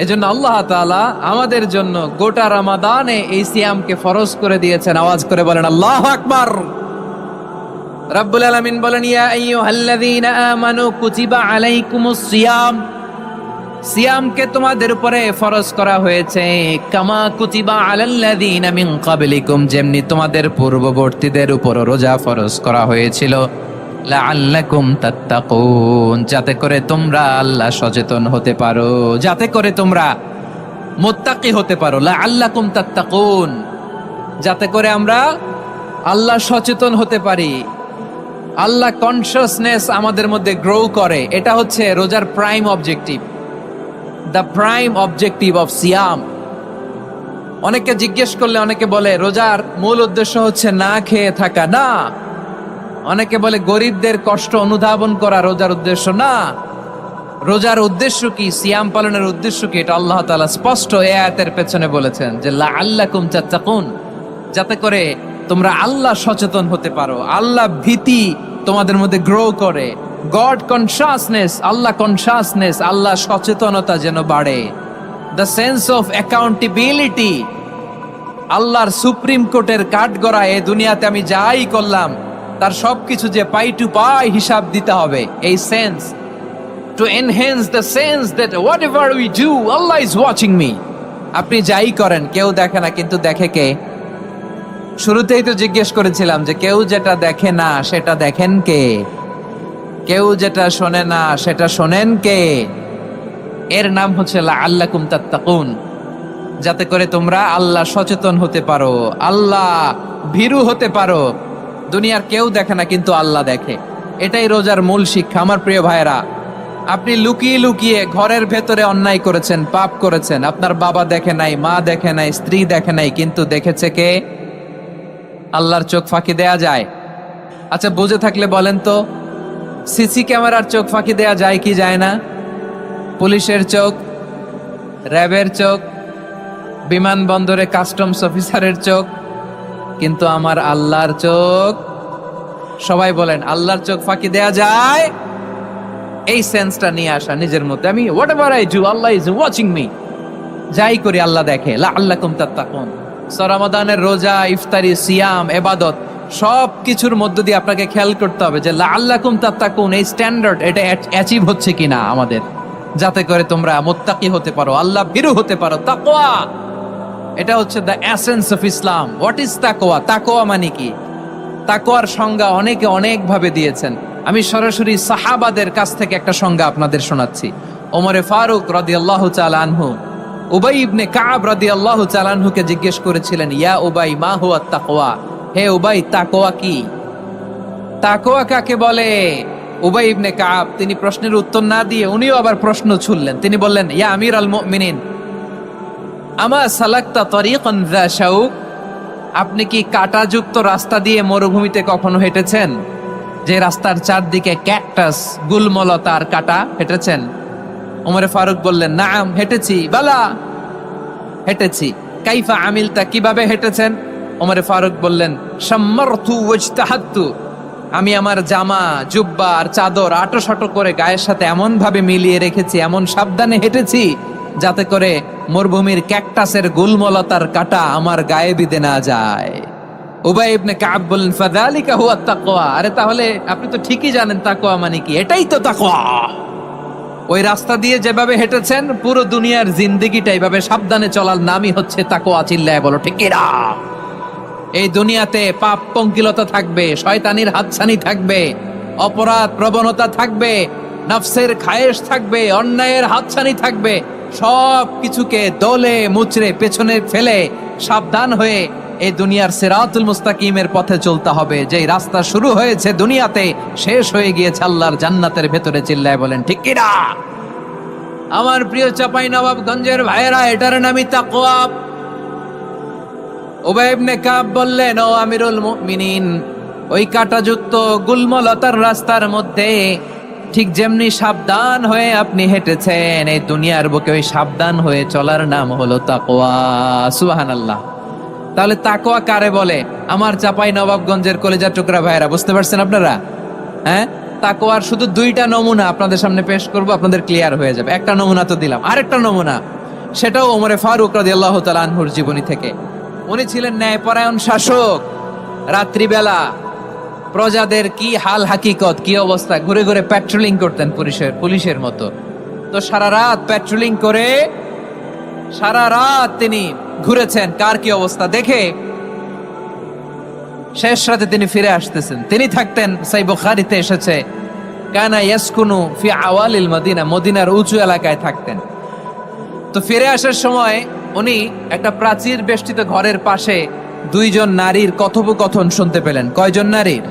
এজন্য আল্লাহ তাআলা আমাদের জন্য গোটা রমাদানে এই সিয়ামকে ফরজ করে দিয়েছেন। আওয়াজ করে বলেন আল্লাহু আকবার। রাব্বুল আলামিন বলেন, ইয়া আইয়ুহাল্লাযীনা আমানু কুতিবা আলাইকুমুস সিয়াম। সিয়ামকে তোমাদের উপরে ফরজ করা হয়েছে, কামা কুতিবা আলাল্লাযীনা মিন ক্বাবলিকুম, যেমনি তোমাদের পূর্ববর্তীদের উপর রোজা ফরজ করা হয়েছিল, লাআল্লাকুম তাত্তাকুন, যাতে করে তোমরা আল্লাহ সচেতন হতে পারো, যাতে করে তোমরা মুত্তাকি হতে পারো। লাআল্লাকুম তাত্তাকুন, যাতে করে আমরা আল্লাহ সচেতন হতে পারি, আল্লাহ কনসিয়াসনেস আমাদের মধ্যে গ্রো করে। এটা হচ্ছে রোজার prime objective, the prime objective of সিয়াম। অনেকে জিজ্ঞেস করলে অনেকে বলে রোজার মূল উদ্দেশ্য হচ্ছে না খেয়ে থাকা। না। অনেকে বলে গরিবদের কষ্ট অনুধাবন করা রোজার উদ্দেশ্য। না। রোজার উদ্দেশ্য কি? সিয়াম পালনের উদ্দেশ্য কি? এটা আল্লাহ তাআলা স্পষ্ট এই আয়াতের পেছনে বলেছেন যে লাআল্লাকুম তাত্তাকুন, যাতে করে তোমরা আল্লাহ সচেতন হতে পারো, আল্লাহ ভীতি তোমাদের মধ্যে গ্রো করে, গড কনসিয়াসনেস, আল্লাহ কনসিয়াসনেস, আল্লাহ সচেতনতা যেন বাড়ে, দ্য সেন্স অফ অ্যাকাউন্টেবিলিটি। আল্লাহর সুপ্রিম কোর্টের কাঠগড়া এই দুনিয়াতে আমি যাই করলাম তার সবকিছু যে পাই টু পাই হিসাব দিতে হবে, এই sense, to enhance the sense that what ever we do Allah is watching me. আপনি যাই করেন কেউ দেখে না, কিন্তু দেখে কে? শুরুতেই তো জিজ্ঞেস করেছিলাম যে কেউ যেটা দেখে না সেটা দেখেন কে? কেউ যেটা শোনে না সেটা শোনেন কে? এর নাম হচ্ছে লাআল্লাকুম তাত্তাকুন, যাতে করে তোমরা আল্লাহ সচেতন হতে পারো, আল্লাহ ভীরু হতে পারো। দুনিয়ার কেউ দেখে না, কিন্তু আল্লাহ দেখে। এটাই রোজার মূল শিক্ষা। আমার প্রিয় ভাইরা, আপনি লুকিয়ে লুকিয়ে ঘরের ভেতরে অন্যায় করেছেন, পাপ করেছেন, আপনার বাবা দেখে নাই, মা দেখে নাই, স্ত্রী দেখে নাই, কিন্তু দেখেছে কে? আল্লাহর চোখ ফাঁকি দেয়া যায়? আচ্ছা, বুঝে থাকলে বলেন তো, সিসি ক্যামেরার চোখ ফাঁকি দেয়া যায় কি যায় না? পুলিশের চোখ, র্যাবের চোখ, বিমানবন্দরে কাস্টমস অফিসারের চোখ, কিন্তু আমার আল্লাহর চোখ? সবাই বলেন, আল্লাহর চোখ ফাঁকি দেয়া যায়? এই সেন্সটা নিয়ে আসা নিজের মধ্যে, আমি what ever I do Allah is watching me, যাই করি আল্লাহ দেখে। লাআল্লাকুম তাত্তাকুন। রমাদানের রোজা, ইফতারি, সিয়াম, ইবাদত সব কিছুর মধ্য দিয়ে আপনাকে খেয়াল করতে হবে যে লাআল্লাকুম তাত্তাকুন এই স্ট্যান্ডার্ড এটা অ্যাচিভ হচ্ছে কিনা আমাদের, যাতে করে তোমরা মুত্তাকি হতে পারো, আল্লাহ ভীরু হতে পারো। তাকওয়া, এটা হচ্ছে the essence of Islam. What is তাকওয়া? তাকওয়া মানে কি? তাকওয়ার সংজ্ঞা অনেকে অনেক ভাবে দিয়েছেন। আমি সরাসরি সাহাবাদের কাছ থেকে একটা সংজ্ঞা আপনাদের শোনাচ্ছি। ওমরে ফারুক রাদিয়াল্লাহু তাআলা আনহু উবাই ইবনে কাব রাদিয়াল্লাহু তাআলা আনহুকে জিজ্ঞেস করেছিলেন, ইয়া উবাই মা হুয়া তাকওয়া? হে উবাই, তাকওয়া কি? তাকওয়া কাকে বলে? উবাই ইবনে কাব তিনি প্রশ্নের উত্তর না দিয়ে উনিও আবার প্রশ্ন ছুড়লেন। তিনি বললেন, ইয়া আমির আল মুমিনিন, আমা সালাকতা তরিকান যা শাউক? আপনি কি কাঁটাযুক্ত রাস্তা দিয়ে মরুভূমিতে কখনো হেঁটেছেন? যে রাস্তার চারদিকে ক্যাকটাস, গুলমলতার কাঁটা, হেঁটেছেন? ওমরে ফারুক বললেন, নাম, হেঁটেছি। বালা, হেঁটেছি। কাইফা আমিলতা, কিভাবে হেঁটেছেন? ওমরে ফারুক বললেন, শাম্মারতু ওয়াজতাহাদতু, আমি আমার জামা, জুব্বা আর চাদর আটো সাটো করে গায়ের সাথে এমন ভাবে মিলিয়ে রেখেছি, এমন সাবধানে হেঁটেছি যাতে করে মরুভূমির ক্যাকটাসের গুলমলতার কাঁটা আমার গায়ে বিঁধে না যায়। উবাই ইবনে কাব বললেন ফাযালিকা হুয়া তাকওয়া। আরে তাহলে আপনি তো ঠিকই জানেন তাকওয়া মানে কি, এটাই তো তাকওয়া। ওই রাস্তা দিয়ে যেভাবে হেঁটেছেন পুরো দুনিয়ার জিন্দেগিটা এইভাবে সাবধানে চলার নামই হচ্ছে তাকওয়া। চিল্লায় বলো ঠিক কিনা? এই দুনিয়াতে পাপ পঙ্কিলতা থাকবে, শয়তানির হাতছানি থাকবে, অপরাধ প্রবণতা থাকবে, নফসের খায়েশ থাকবে, অন্যায়ের হাতছানি থাকবে। সব কিছুকে দলে মুচড়ে পেছনে ফেলে সাবধান হয়ে এই দুনিয়ার সিরাতুল মুস্তাকিমের পথে চলতে হবে। যেই রাস্তা শুরু হয়েছে দুনিয়াতে শেষ হয়ে গিয়েছে আল্লাহর জান্নাতের ভেতরে। চিল্লায় বলেন ঠিক কিনা? আমার প্রিয় চাঁপাইনবাবগঞ্জের ভাইয়েরা, এটার নামই তাকওয়া। উবাই ইবনে কাব বললেন, ও আমিরুল মুমিনিন, ওই কাঁটাযুক্ত গুলমলতার রাস্তার মধ্যে ঠিক যেমনি সাবধান হয়ে আপনি হেঁটেছেন, এই দুনিয়ার বুকে ওই সাবধান হয়ে চলার নাম হলো তাকওয়া। সুবহানাল্লাহ। তাহলে তাকওয়া কারে বলে? আমার চাঁপাইনবাবগঞ্জের কলিজা টুকরা ভাইয়েরা, বুঝতে পারছেন আপনারা? হ্যাঁ, তাকওয়ার শুধু দুইটা নমুনা আপনাদের সামনে পেশ করব, আপনাদের ক্লিয়ার হয়ে যাবে। একটা নমুনা তো দিলাম, আরেকটা নমুনা, সেটাও ওমরে ফারুক রাদিয়াল্লাহু তাআলা আনহুর জীবনী থেকে। উনি ছিলেন ন্যায়পরায়ণ শাসক। রাত্রিবেলা প্রজাদের কি হাল হাকিকত, কি অবস্থা, ঘুরে ঘুরে প্যাট্রোলিং করতেন পুলিশের মতো। তো সারা রাত প্যাট্রোলিং করে সারা রাত তিনি ঘুরেছেন কার কি অবস্থা দেখে। শেষ রাতে তিনি ফিরে আসতেছেন। তিনি থাকতেন, সহিহ বুখারীতে এসেছে, কানা ইয়াসকুনু ফি আওয়ালিল মদিনা, মদিনার উঁচু এলাকায় থাকতেন। তো ফিরে আসার সময় উনি একটা প্রাচীর বেষ্টিত ঘরের পাশে দুইজন নারীর কথোপকথন শুনতে পেলেন। কয়জন নারীর?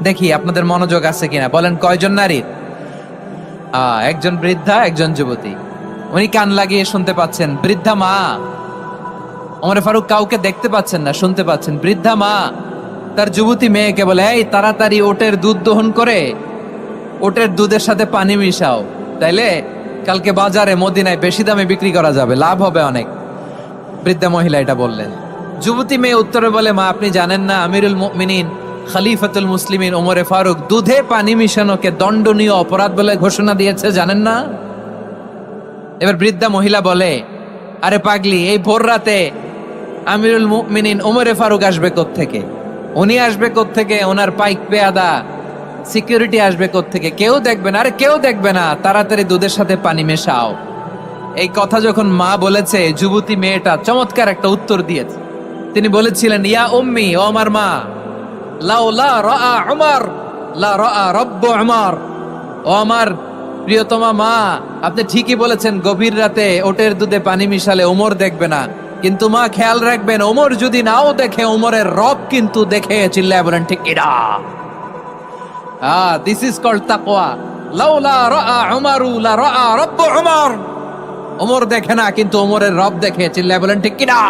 দেখি আপনাদের মনোযোগ আছে কিনা, বলেন কয়জন নারীর? একজন বৃদ্ধা, একজন যুবতী। উনি কান লাগিয়ে শুনতে পাচ্ছেন। বৃদ্ধা মা, ওমর ফারুক কাউকে দেখতে পাচ্ছেন না, শুনতে পাচ্ছেন। বৃদ্ধা মা তার যুবতী মেয়েকে বলে, এই তাড়াতাড়ি ওটের দুধ দহন করে ওটের দুধের সাথে পানি মিশাও, তাইলে কালকে বাজারে মদিনায় বেশি দামে বিক্রি করা যাবে, লাভ হবে অনেক। বৃদ্ধা মহিলা এটা বললেন। যুবতী মেয়ে উত্তরে বলে, মা আপনি জানেন না আমিরুল মুমিনিন খলিফাতুল মুসলিমিন ওমরে ফারুক দুধে পানি মিশানোকে দণ্ডনীয় অপরাধ বলে ঘোষণা দিয়েছে, জানেন না? এবার বৃদ্ধা মহিলা বলে, আরে পাগলি, এই ভোর রাতে আমিরুল মুমিনিন ওমরে ফারুক আসবে কোত্থেকে? উনি আসবে কোত্থেকে? ওনার পাইক পেয়াদা সিকিউরিটি আসবে কোত্থেকে? কেউ দেখবে না। আরে কেউ দেখবে না, তাড়াতাড়ি দুধের সাথে পানি মেশাও। এই কথা যখন মা বলেছে, যুবতী মেয়েটা চমৎকার একটা উত্তর দিয়েছে। তিনি বলেছিলেন, ইয়া উম্মি, ও আমার মা, লাউলা রাআ উমর লা রাআ রব্ব উমর। ও আমার প্রিয়তমা মা, আপনি ঠিকই বলেছেন, গভীর রাতে ওটের দুধে পানি মিশালে ওমর দেখবে না, কিন্তু মা খেয়াল রাখবেন, ওমর যদি নাও দেখে, ওমরের রব কিন্তু দেখে। চিল্লায় বলেন ঠিক কিনা? দিস ইজ কল্ড তাকওয়া। লাউলা রাআ উমরু লা রাআ রব্ব উমর। ওমর দেখে না, কিন্তু ওমরের রব দেখে। চিল্লায় বলেন ঠিক কিনা?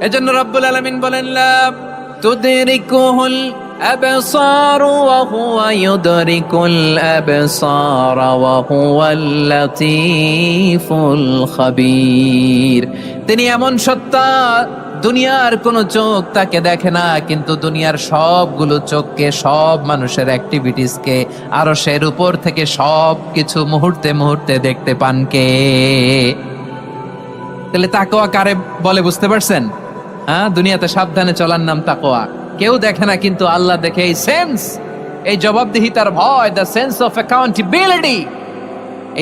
এজন্য রব্বুল আলামিন বলেন, লা তুদরিকুহুল আবসার ওয়া হুয়া ইউদরিকুল আবসার ওয়া হুয়াল লাতীফুল খাবীর। তিনি এমন সত্তা, দুনিয়ার কোন চোখ তাকে দেখে না, কিন্তু দুনিয়ার সবগুলো চোখকে, সব মানুষের অ্যাক্টিভিটিসকে আরশের উপর থেকে সব কিছু মুহূর্তে মুহূর্তে দেখতে পান কে? তাহলে তাকওয়া কারে বলে বুঝতে পারছেন? দুনিয়াতে সাবধানে চলার নাম তাকওয়া। কেউ দেখে না, কিন্তু আল্লাহ দেখে। এই সেন্স, এই জবাবদিহিতার ভয়, দ্য সেন্স অফ অ্যাকাউন্টেবিলিটি,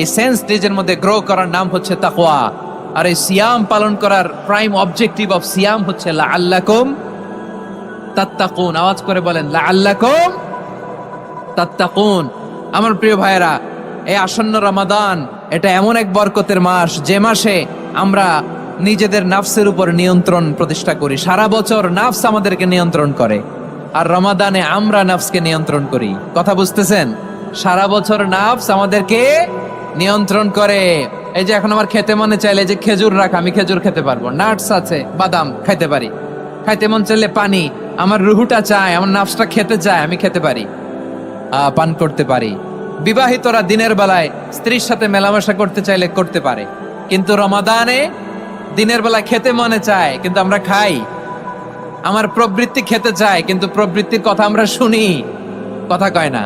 এই সেন্স নিজের মধ্যে গ্রো করার নাম হচ্ছে তাকওয়া। আর এই সিয়াম পালন করার প্রাইম অবজেক্টিভ অফ সিয়াম হচ্ছে লাআল্লাকুম তাত্তাকুন। আওয়াজ করে বলেন, লাআল্লাকুম তাত্তাকুন। আমার প্রিয় ভাইয়েরা, এই আসন্ন রমাদান, এটা এমন এক বরকতের মাস, যে মাসে আমরা নিজেদের নাফসের উপর নিয়ন্ত্রণ প্রতিষ্ঠা করি। সারা বছর নাফস আমাদেরকে নিয়ন্ত্রণ করে, আর রমাদানে আমরা নাফসকে নিয়ন্ত্রণ করি। কথা বুঝতেছেন? সারা বছর নাফস আমাদেরকে নিয়ন্ত্রণ করে। এই যে এখন আমার খেতে মনে চাইলে যে খেজুর রাখ, আমি খেজুর খেতে পারবো, নাটস আছে, বাদাম খাইতে পারি। খাইতে মন চাইলে পানি, আমার রুহুটা চায়, আমার নাফসটা খেতে চায়, আমি খেতে পারি, পান করতে পারি। বিবাহিতরা দিনের বেলায় স্ত্রীর সাথে মেলামেশা করতে চাইলে করতে পারে, কিন্তু রমাদানে দিনের বেলায় খেতে মনে চায়, কিন্তু আমরা খাই। আমার প্রবৃত্তি খেতে চায়, কিন্তু প্রবৃত্তির কথা আমরা শুনি, কথা কয় না।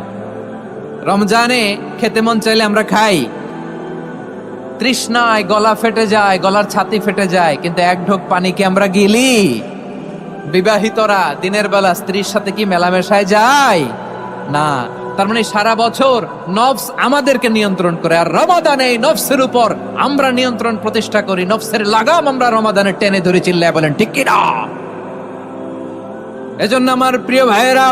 রমজানে খেতে মন চাইলে আমরা খাই, তৃষ্ণায় গলা ফেটে যায়, গলার ছাতি ফেটে যায়, কিন্তু এক ঢোক পানি কি আমরা গিলি? বিবাহিতরা দিনের বেলা স্ত্রীর সাথে কি মেলামেশায় যায় না? তার মানে সারা বছর নফস আমাদেরকে নিয়ন্ত্রণ করে, আর রমাদানে এই নফসের উপর আমরা নিয়ন্ত্রণ প্রতিষ্ঠা করি। নফসের লাগাম আমরা রমাদানে টেনে ধরে, চিল্লায় বলেন ঠিক কি না? এজন্য আমার প্রিয় ভাইয়েরা,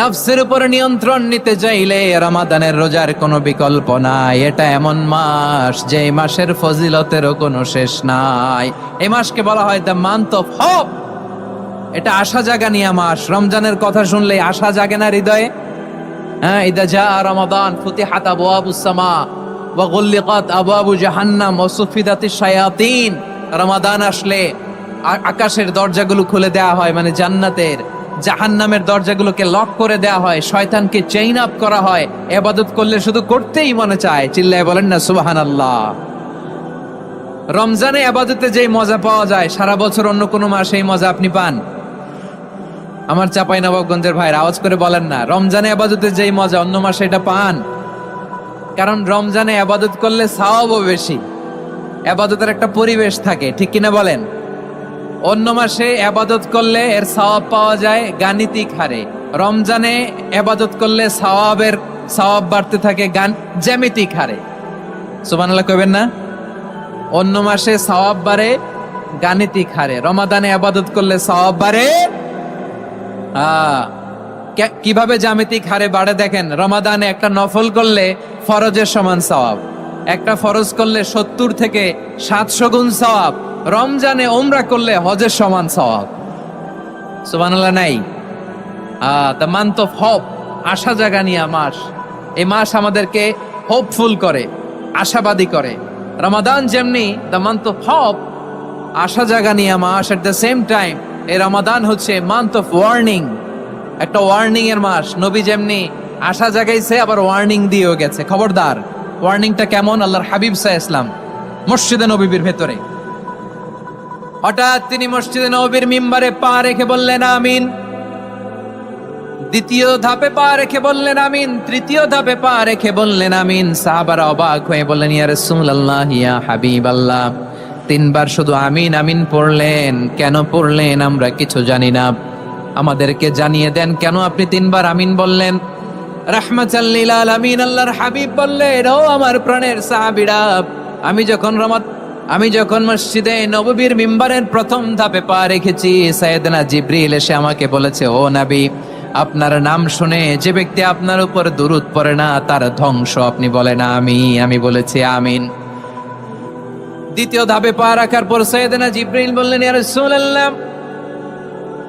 নফসের উপরে নিয়ন্ত্রণ নিতে চাইলে রমাদানের রোজার কোনো বিকল্প নাই। এটা এমন মাস যে মাসের ফজিলতেরও কোনো শেষ নাই। এই মাসকে বলা হয় দ্য মান্থ অফ হোপ। এটা আশা জাগানিয়া মাস। রমজানের কথা শুনলে আশা জাগে না হৃদয়ে? হ্যাঁ, ইদা জা রমাদান ফুতিহাত আবওয়াবুস সামা ওয়া গুল্লিকাত আবওয়াবু জাহান্নাম ওয়া সুফিদাতিশ শায়াতিন। রমাদান আসলে আকাশের দরজাগুলো খুলে দেওয়া হয়, মানে জান্নাতের। জাহান্নামের দরজাগুলোকে লক করে দেওয়া হয়, শয়তানকে চেইন আপ করা হয়। ইবাদত করলে শুধু করতেই মনে চায়, চিল্লায় বলেন না সুবহানাল্লাহ। রমজানে ইবাদতে যেই মজা পাওয়া যায়, সারা বছর অন্য কোনো মাসে এই মজা আপনি পান? আমার চাঁপাইনবাবগঞ্জের ভাইরা আওয়াজ করে বলেন না, রমজানে ইবাদতে যেই মজা অন্য মাসে এটা পান? কারণ রমজানে ইবাদত করলে সওয়াবও বেশি, ইবাদতের একটা পরিবেশ থাকে, ঠিক কিনা বলেন? অন্য মাসে ইবাদত করলে এর সওয়াব পাওয়া যায় গাণিতিক হারে, রমজানে ইবাদত করলে সওয়াব বাড়তে থাকে জ্যামিতিক হারে। সুবহানাল্লাহ কইবেন না? অন্য মাসে সওয়াব বাড়ে গাণিতিক হারে, রমাদানে ইবাদত করলে সওয়াব বাড়ে কিভাবে জ্যামিতিক হারে বাড়ে দেখেন। রমাদানে একটা নফল করলে ফরজের সমান সওয়াব, একটা ফরজ করলে 70 থেকে 700 গুণ সওয়াব। রমজানে উমরা করলে হজের সমান সওয়াব। সুবহানাল্লাহ নাই? দ্য মান্থ অফ হোপ, আশা জাগানিয়া মাস। এই মাস আমাদেরকে হোপফুল করে, আশাবাদী করে। রমাদান যেমনি দ্য মান্থ অফ হোপ, আশা জাগানিয়া মাস, এট দ্য সেম টাইম এই রমাদান হচ্ছে মান্থ অফ ওয়ার্নিং, একটা ওয়ার্নিং এর মাস। নবী যেমনি আশা জাগাইছে, আবার ওয়ার্নিং দিয়েও গেছে, খবরদার। ওয়ার্নিংটা কেমন? আল্লাহর হাবিব সাল্লাল্লাহু আলাইহি ওয়াসাল্লাম মসজিদে নববীর ভেতরে হঠাৎ তিনি মসজিদে নববীর মিম্বারে পা রেখে বললেন আমিন। দ্বিতীয় ধাপে পা রেখে বললেন আমিন, তৃতীয় ধাপে পা রেখে বললেন আমিন। সাহাবারা অবাক হয়ে বললেন ইয়া রাসূলুল্লাহ, ইয়া হাবিবাল্লাহ, 3 বার শুধু আমিন আমিন পড়লেন, কেন পড়লেন আমরা কিছু জানি না, আমাদেরকে জানিয়ে দেন কেন আপনি 3 বার আমিন বললেন। রাহমাতাল লিল আলামিন আল্লাহর হাবিব বললেন, ও আমার প্রাণের সাহাবীরা, আমি যখন মসজিদে নববীর মিম্বারের প্রথম ধাপে পা রেখেছি, সাইয়েদনা জিবরিল এসে আমাকে বলেছে, ও নবী, আপনার নাম শুনে যে ব্যক্তি আপনার উপর দুরূদ পড়ে না তার ধ্বংস। আপনি বলেন আমি বলেছি আমিন। দ্বিতীয় ধাপে পা রাখার পর সাইয়েদনা জিবরিল বললেন, ইয়া রাসূলুল্লাহ,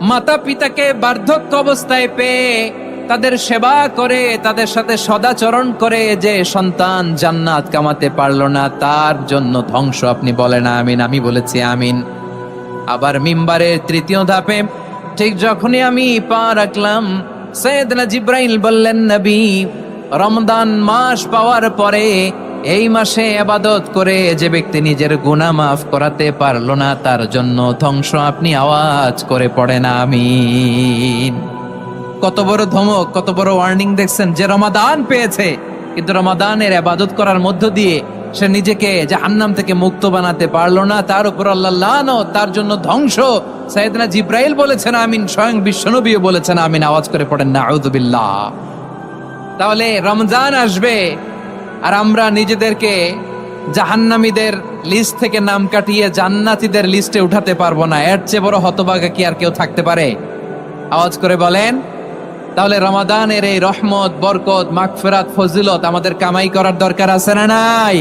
মাতা পিতাকে বার্ধক্য অবস্থায় পেয়ে তাদের সেবা করে, তাদের সাথে সদাচরণ করে যে সন্তান জান্নাত কামাতে পারলো না, তার জন্য ধ্বংস। আপনি বলেন আমিন। আমি বলেছি আমিন। আবার মিম্বারের তৃতীয় ধাপে ঠিক যখনই আমি পা রাখলাম, সাইয়েদনা জিবরাইল বললেন, নবী, রমজান মাস পাওয়ার পরে এই মাসে ইবাদত করে যে ব্যক্তি নিজের গুনাহ মাফ করাতে পারলো না, তার জন্য ধ্বংস। আপনি আওয়াজ করে পড়েন আমিন। কত বড় ধমক, কত বড় ওয়ার্নিং দেখছেন। যে রমাদান পেয়েছে, কিন্তু রমাদানের ইবাদত করার মধ্য দিয়ে সে নিজেকে জাহান্নাম থেকে মুক্ত বানাতে পারলো না, তার উপর আল্লাহ লানত, তার জন্য ধ্বংস। সাইয়েদনা জিবরাইল বলেছেন আমিন, স্বয়ং বিশ্বনবীও বলেছেন আমিন। আওয়াজ করে পড়েন নাউযু বিল্লাহ। তাহলে রমজান আসবে আর আমরা নিজেদেরকে জাহান্নামীদের লিস্ট থেকে নাম কাটিয়ে জান্নাতীদের লিস্টে উঠাতে পারবো না। এর চেয়ে বড় হতভাগা কি আর কেউ থাকতে পারে? আওয়াজ করে বলেন। তাহলে রমাদানের এই রহমত, বরকত, মাগফিরাত, ফজিলত আমাদের কামাই করার দরকার আছে না নাই?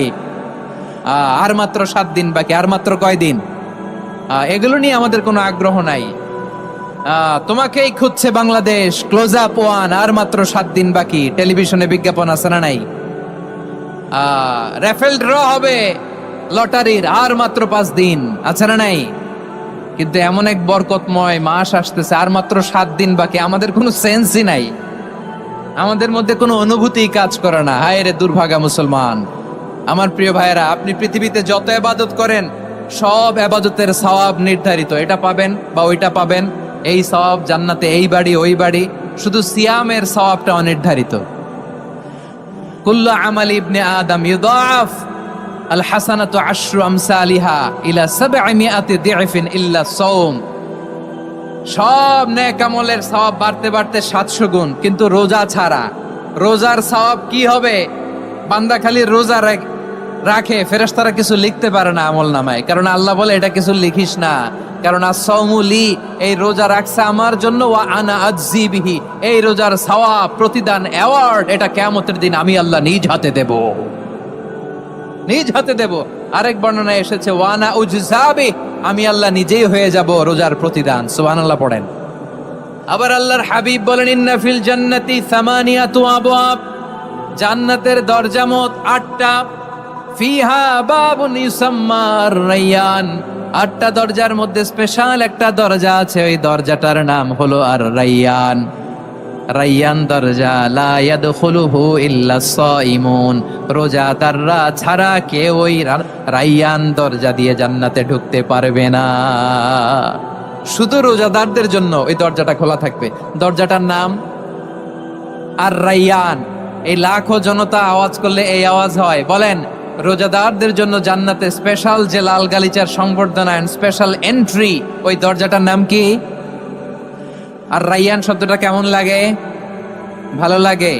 আর মাত্র 7 দিন বাকি, আর মাত্র কয় দিন? এগুলো নিয়ে আমাদের কোনো আগ্রহ নাই। তোমাকেই খুঁজছে বাংলাদেশ, ক্লোজ আপ ওয়ান, আর মাত্র 7 দিন বাকি। টেলিভিশনে বিজ্ঞাপন আছে না নাই? রেফেল ড্র হবে লটারির, আর মাত্র 5 দিন, আছে না নাই? কিন্তু এমন এক বরকতময় মাস আসতেছে, আর মাত্র 7 দিন বাকি। আমাদের কোনো সেন্সই নাই, আমাদের মধ্যে কোনো অনুভূতি কাজ করে না। হায় রে দুর্ভাগা মুসলমান। আমার প্রিয় ভাইয়েরা, আপনি পৃথিবীতে যত ইবাদত করেন, সব ইবাদতের সওয়াব নির্ধারিত। এটা পাবেন বা ওইটা পাবেন, এই সওয়াব জান্নাতে, এই বাড়ি ওই বাড়ি। শুধু সিয়ামের সওয়াবটা অনির্ধারিত। কুল্লু আমাল ইবনে আদম ইউদাফ, আল হাসানাতু আশরু আমসালিহা ইলা 700 দি'ফিন ইল্লা সাওম। সব নেক আমলের সওয়াব বাড়তে বাড়তে 700 গুণ, কিন্তু রোজা ছাড়া। রোজার সওয়াব কি হবে? বান্দা খালি রোজা রাখে, ফেরেশতারা কিছু লিখতে পারে না আমল নামায়, কারণ আল্লাহ বলে এটা কিছু লিখিস না, কারণ as-সাওমু লি, এই রোজা রাখছে আমার জন্য, ওয়া আনা আজজি বিহি, এই রোজার সওয়াব, প্রতিদান, অ্যাওয়ার্ড, এটা কিয়ামতের দিন আমি আল্লাহ নিজ হাতে দেব, নিজ হাতে দেব। আরেক বর্ণনায় এসেছে ওয়া আনা উজজাবি, আমি আল্লাহ নিজেই হয়ে যাব রোজার প্রতিদান। সুবহানাল্লাহ পড়েন। আবার আল্লাহর হাবিব বলেন ইন্না ফিল জান্নাতি সামানিয়াতু আবওয়াব, জান্নাতের দরজা মোট 8টা। ফিহা বাবুন ইউসাম্মা আর-রায়্যান, 8টা দরজার মধ্যে স্পেশাল একটা দরজা আছে, ওই দরজাটার নাম হলো আর-রায়্যান। রায়্যান দরজা, লা ইয়াদখুলুহু ইল্লা সাইমুন, রোজাদাররা ছাড়া কেউ ওই রায়্যান দরজা দিয়ে জান্নাতে ঢুকতে পারবে না। শুধু রোজাদারদের জন্য ওই দরজাটা খোলা থাকবে। দরজাটার নাম আর-রায়্যান। এই লাখো জনতা আওয়াজ করলে এই আওয়াজ হয়, বলেন রোজাদারদের জন্য জান্নাতে স্পেশাল যে লাল গালিচার সংবর্ধনা এন্ড স্পেশাল এন্ট্রি, ওই দরজাটার নাম কি? আর-রায়্যান শব্দটা কেমন লাগে? ভালো লাগে।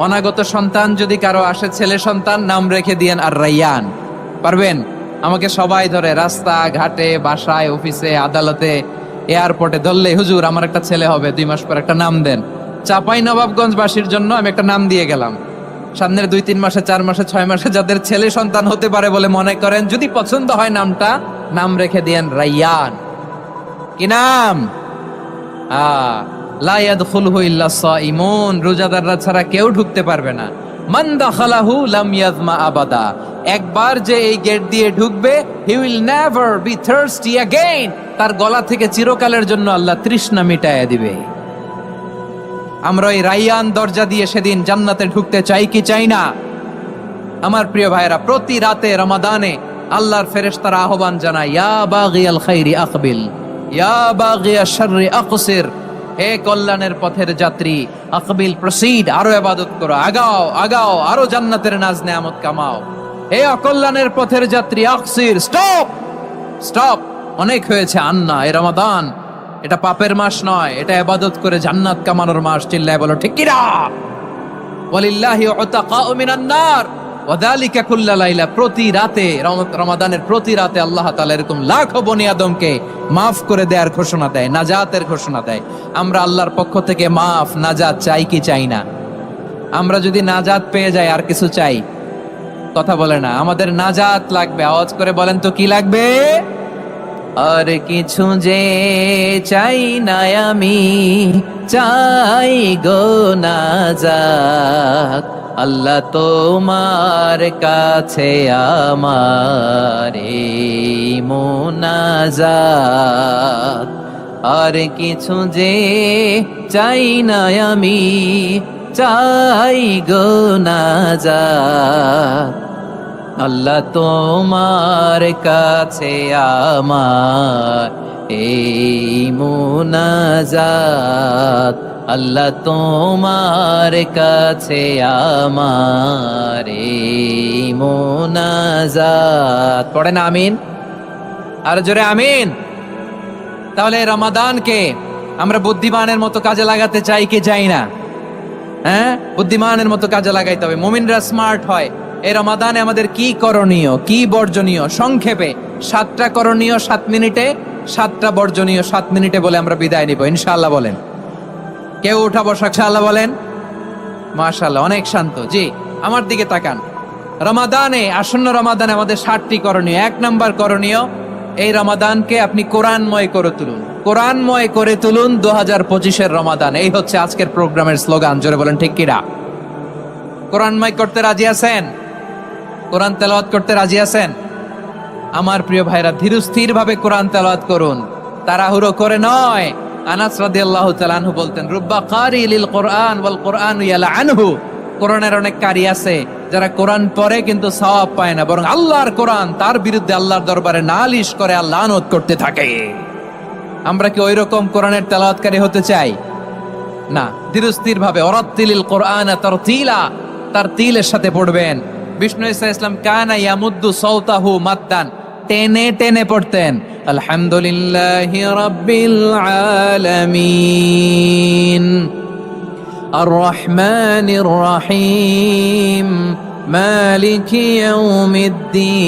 অনাগত সন্তান যদি কারো আসে, ছেলে সন্তান, নাম রেখে দিয়েন আর-রায়্যান। পারবেন? আমাকে সবাই ধরে রাস্তা ঘাটে, বাসায়, অফিসে, আদালতে, এয়ারপোর্টে ধরলে, হুজুর আমার একটা ছেলে হবে 2 মাস পর, একটা নাম দেন। চাঁপাইনবাবগঞ্জবাসীর জন্য আমি একটা নাম দিয়ে গেলাম। সামনের 2-3 মাসে, 4 মাসে, 6 মাসে যাদের ছেলে সন্তান হতে পারে বলে মনে করেন, যদি পছন্দ হয় নামটা, নাম রেখে দিয়েন রায়্যান। কি নাম? লা ইয়াদখুলহু ইল্লা সাইমুন, রোজাদাররা ছাড়া কেউ ঢুকতে পারবে না। মান দাখালাহু লাম ইয়াজমা আবাদা, একবার যে এই গেট দিয়ে ঢুকবে, he will never be thirsty again, তার গলা থেকে চিরকালের জন্য আল্লাহ তৃষ্ণা মিটায়া দিবে। আমরা এই রায়্যান দরজা দিয়ে সেদিন জান্নাতে ঢুকতে চাই কি চাই না? আমার প্রিয় ভাইরা, প্রতি রাতে রমাদানে আল্লাহর ফেরেশতারা আহ্বান জানায়, ইয়া বাগিয়াল খাইরি আকবিল, ইয়া বাগিয়াশ শাররি আকসির, হে কল্যাণের পথের যাত্রী, আকবিল প্রসিড, আরো ইবাদত করো, আগাও আগাও, আরো জান্নাতের নাজ নেয়ামত কামাও। হে অকল্যাণের পথের যাত্রী, আকসির, স্টপ স্টপ, অনেক হয়েছে, আন্না, এ রমাদান এটা পাপের মাস নয়, এটা ইবাদত করে জান্নাত কামানোর মাস। চিল্লায় বলো ঠিক কি না? ওয়ালিল্লাহি উতাকাউ মিনান নার ওয়া যালিকা কুল্লা লাইলা, প্রতি রাতে, রমাদানের প্রতি রাতে আল্লাহ তাআলা এরকম লাখো বনি আদমকে মাফ করে দেওয়ার ঘোষণা দেয়, নাজাতের ঘোষণা দেয়। আমরা আল্লাহর পক্ষ থেকে মাফ, নাজাত চাই কি চাই না? আমরা যদি নাজাত পেয়ে যাই আর কিছু চাই? কথা বলে না। আমাদের নাজাত লাগবে, আওয়াজ করে বলেন তো কি লাগবে? আর কিছু যে চাই না আমি, চাই গো নাজাত, আল্লাহ তোমার কাছে আমার এই মোনাজাত। আর কিছু যে চাই না আমি, চাই গো নাজাত, আল্লাহ তোমার কাছে আমার এই মোনাজাত, আল্লাহ তোমার কাছে আমার এই মোনাজাত। পড়েন আমিন, আর জোরে আমিন। তাহলে রমাদানকে আমরা বুদ্ধিমানের মতো কাজে লাগাতে চাই কি চাই না? হ্যাঁ, বুদ্ধিমানের মতো কাজে লাগাইতে হবে। মুমিনরা স্মার্ট হয়। এই রমাদানে আমাদের কি করণীয়, কি বর্জনীয়? সংক্ষেপে 7টা করণীয় 7 মিনিটে, 7টা বর্জনীয় 7 মিনিটে বলে আমরা বিদায় নিব ইনশাআল্লাহ। বলেন, কেউ উঠা বসা ইনশাআল্লাহ বলেন। মাশাআল্লাহ, অনেক শান্ত। জি, আমার দিকে তাকান। রমাদানে, আসন্ন রমাদানে আমাদের 7টি করণীয়। 1 নাম্বার করণীয়, এই রমাদানকে আপনি কোরআনময় করে তুলুন। কোরআনময় করে তুলুন 2025-এর রমাদান। এই হচ্ছে আজকের প্রোগ্রামের স্লোগান। জোরে বলেন ঠিক কিনা? কোরআনময় করতে রাজি আছেন? কোরআন তেলাওয়াত করতে রাজি আছেন? আমার প্রিয় ভাইরা, ধীরস্থির ভাবে কোরআন তেলাওয়াত করুন, তাড়াহুড়ো করে নয়। আনাস রাদিয়াল্লাহু তাআলা আনহু বলতেন, রুব্বা কারি লিল কোরআন ওয়াল কোরআন ইয়ালআনহু, কোরআনের অনেক কারি আছে যারা কোরআন পড়ে কিন্তু সওয়াব পায় না, বরং আল্লাহর কোরআন তার বিরুদ্ধে আল্লাহর দরবারে নালিশ করে আর লানত করতে থাকে। আমরা কি ওই রকম কোরআনের তেলাওয়াতকারী হতে চাই? না। ধীরস্থির ভাবে, ওয়ারাত্তিলিল কোরআন তারতিলা, তারতিলের সাথে পড়বেন। বিষ্ণু ইসা ইসলাম কানা ইয়ামুদ্দু সাওতাহু মাদ্দান, টেনে টেনে পড়তেন আলহামদুলিল্লাহি রাব্বিল আলামিন আর রহমানির রহিম মালিকি ইয়াউমিদ্দিন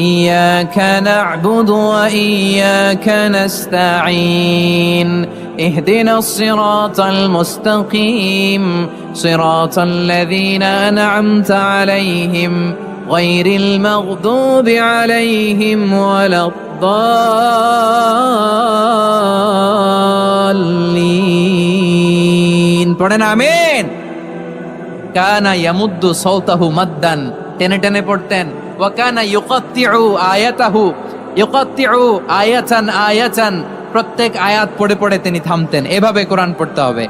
ইয়্যাকা না'বুদু ওয়া ইয়্যাকা নাস্তাঈন اهدنا الصراط المستقيم صراط الذين أنعمت عليهم غير المغضوب عليهم ولا الضالين পড়েন আমিন। কানা ইয়ামুদ্দু সাওতাহু মাদ্দান, টেনে টেনে পড়তেন। ওয়া কানা ইউকাত্তিউ আয়াতাহু, ইউকাত্তিউ আয়াতান আয়াতান, প্রত্যেক আয়াত পড়ে পড়ে তিনি থামতেন। এভাবে কোরআন পড়তে হবে।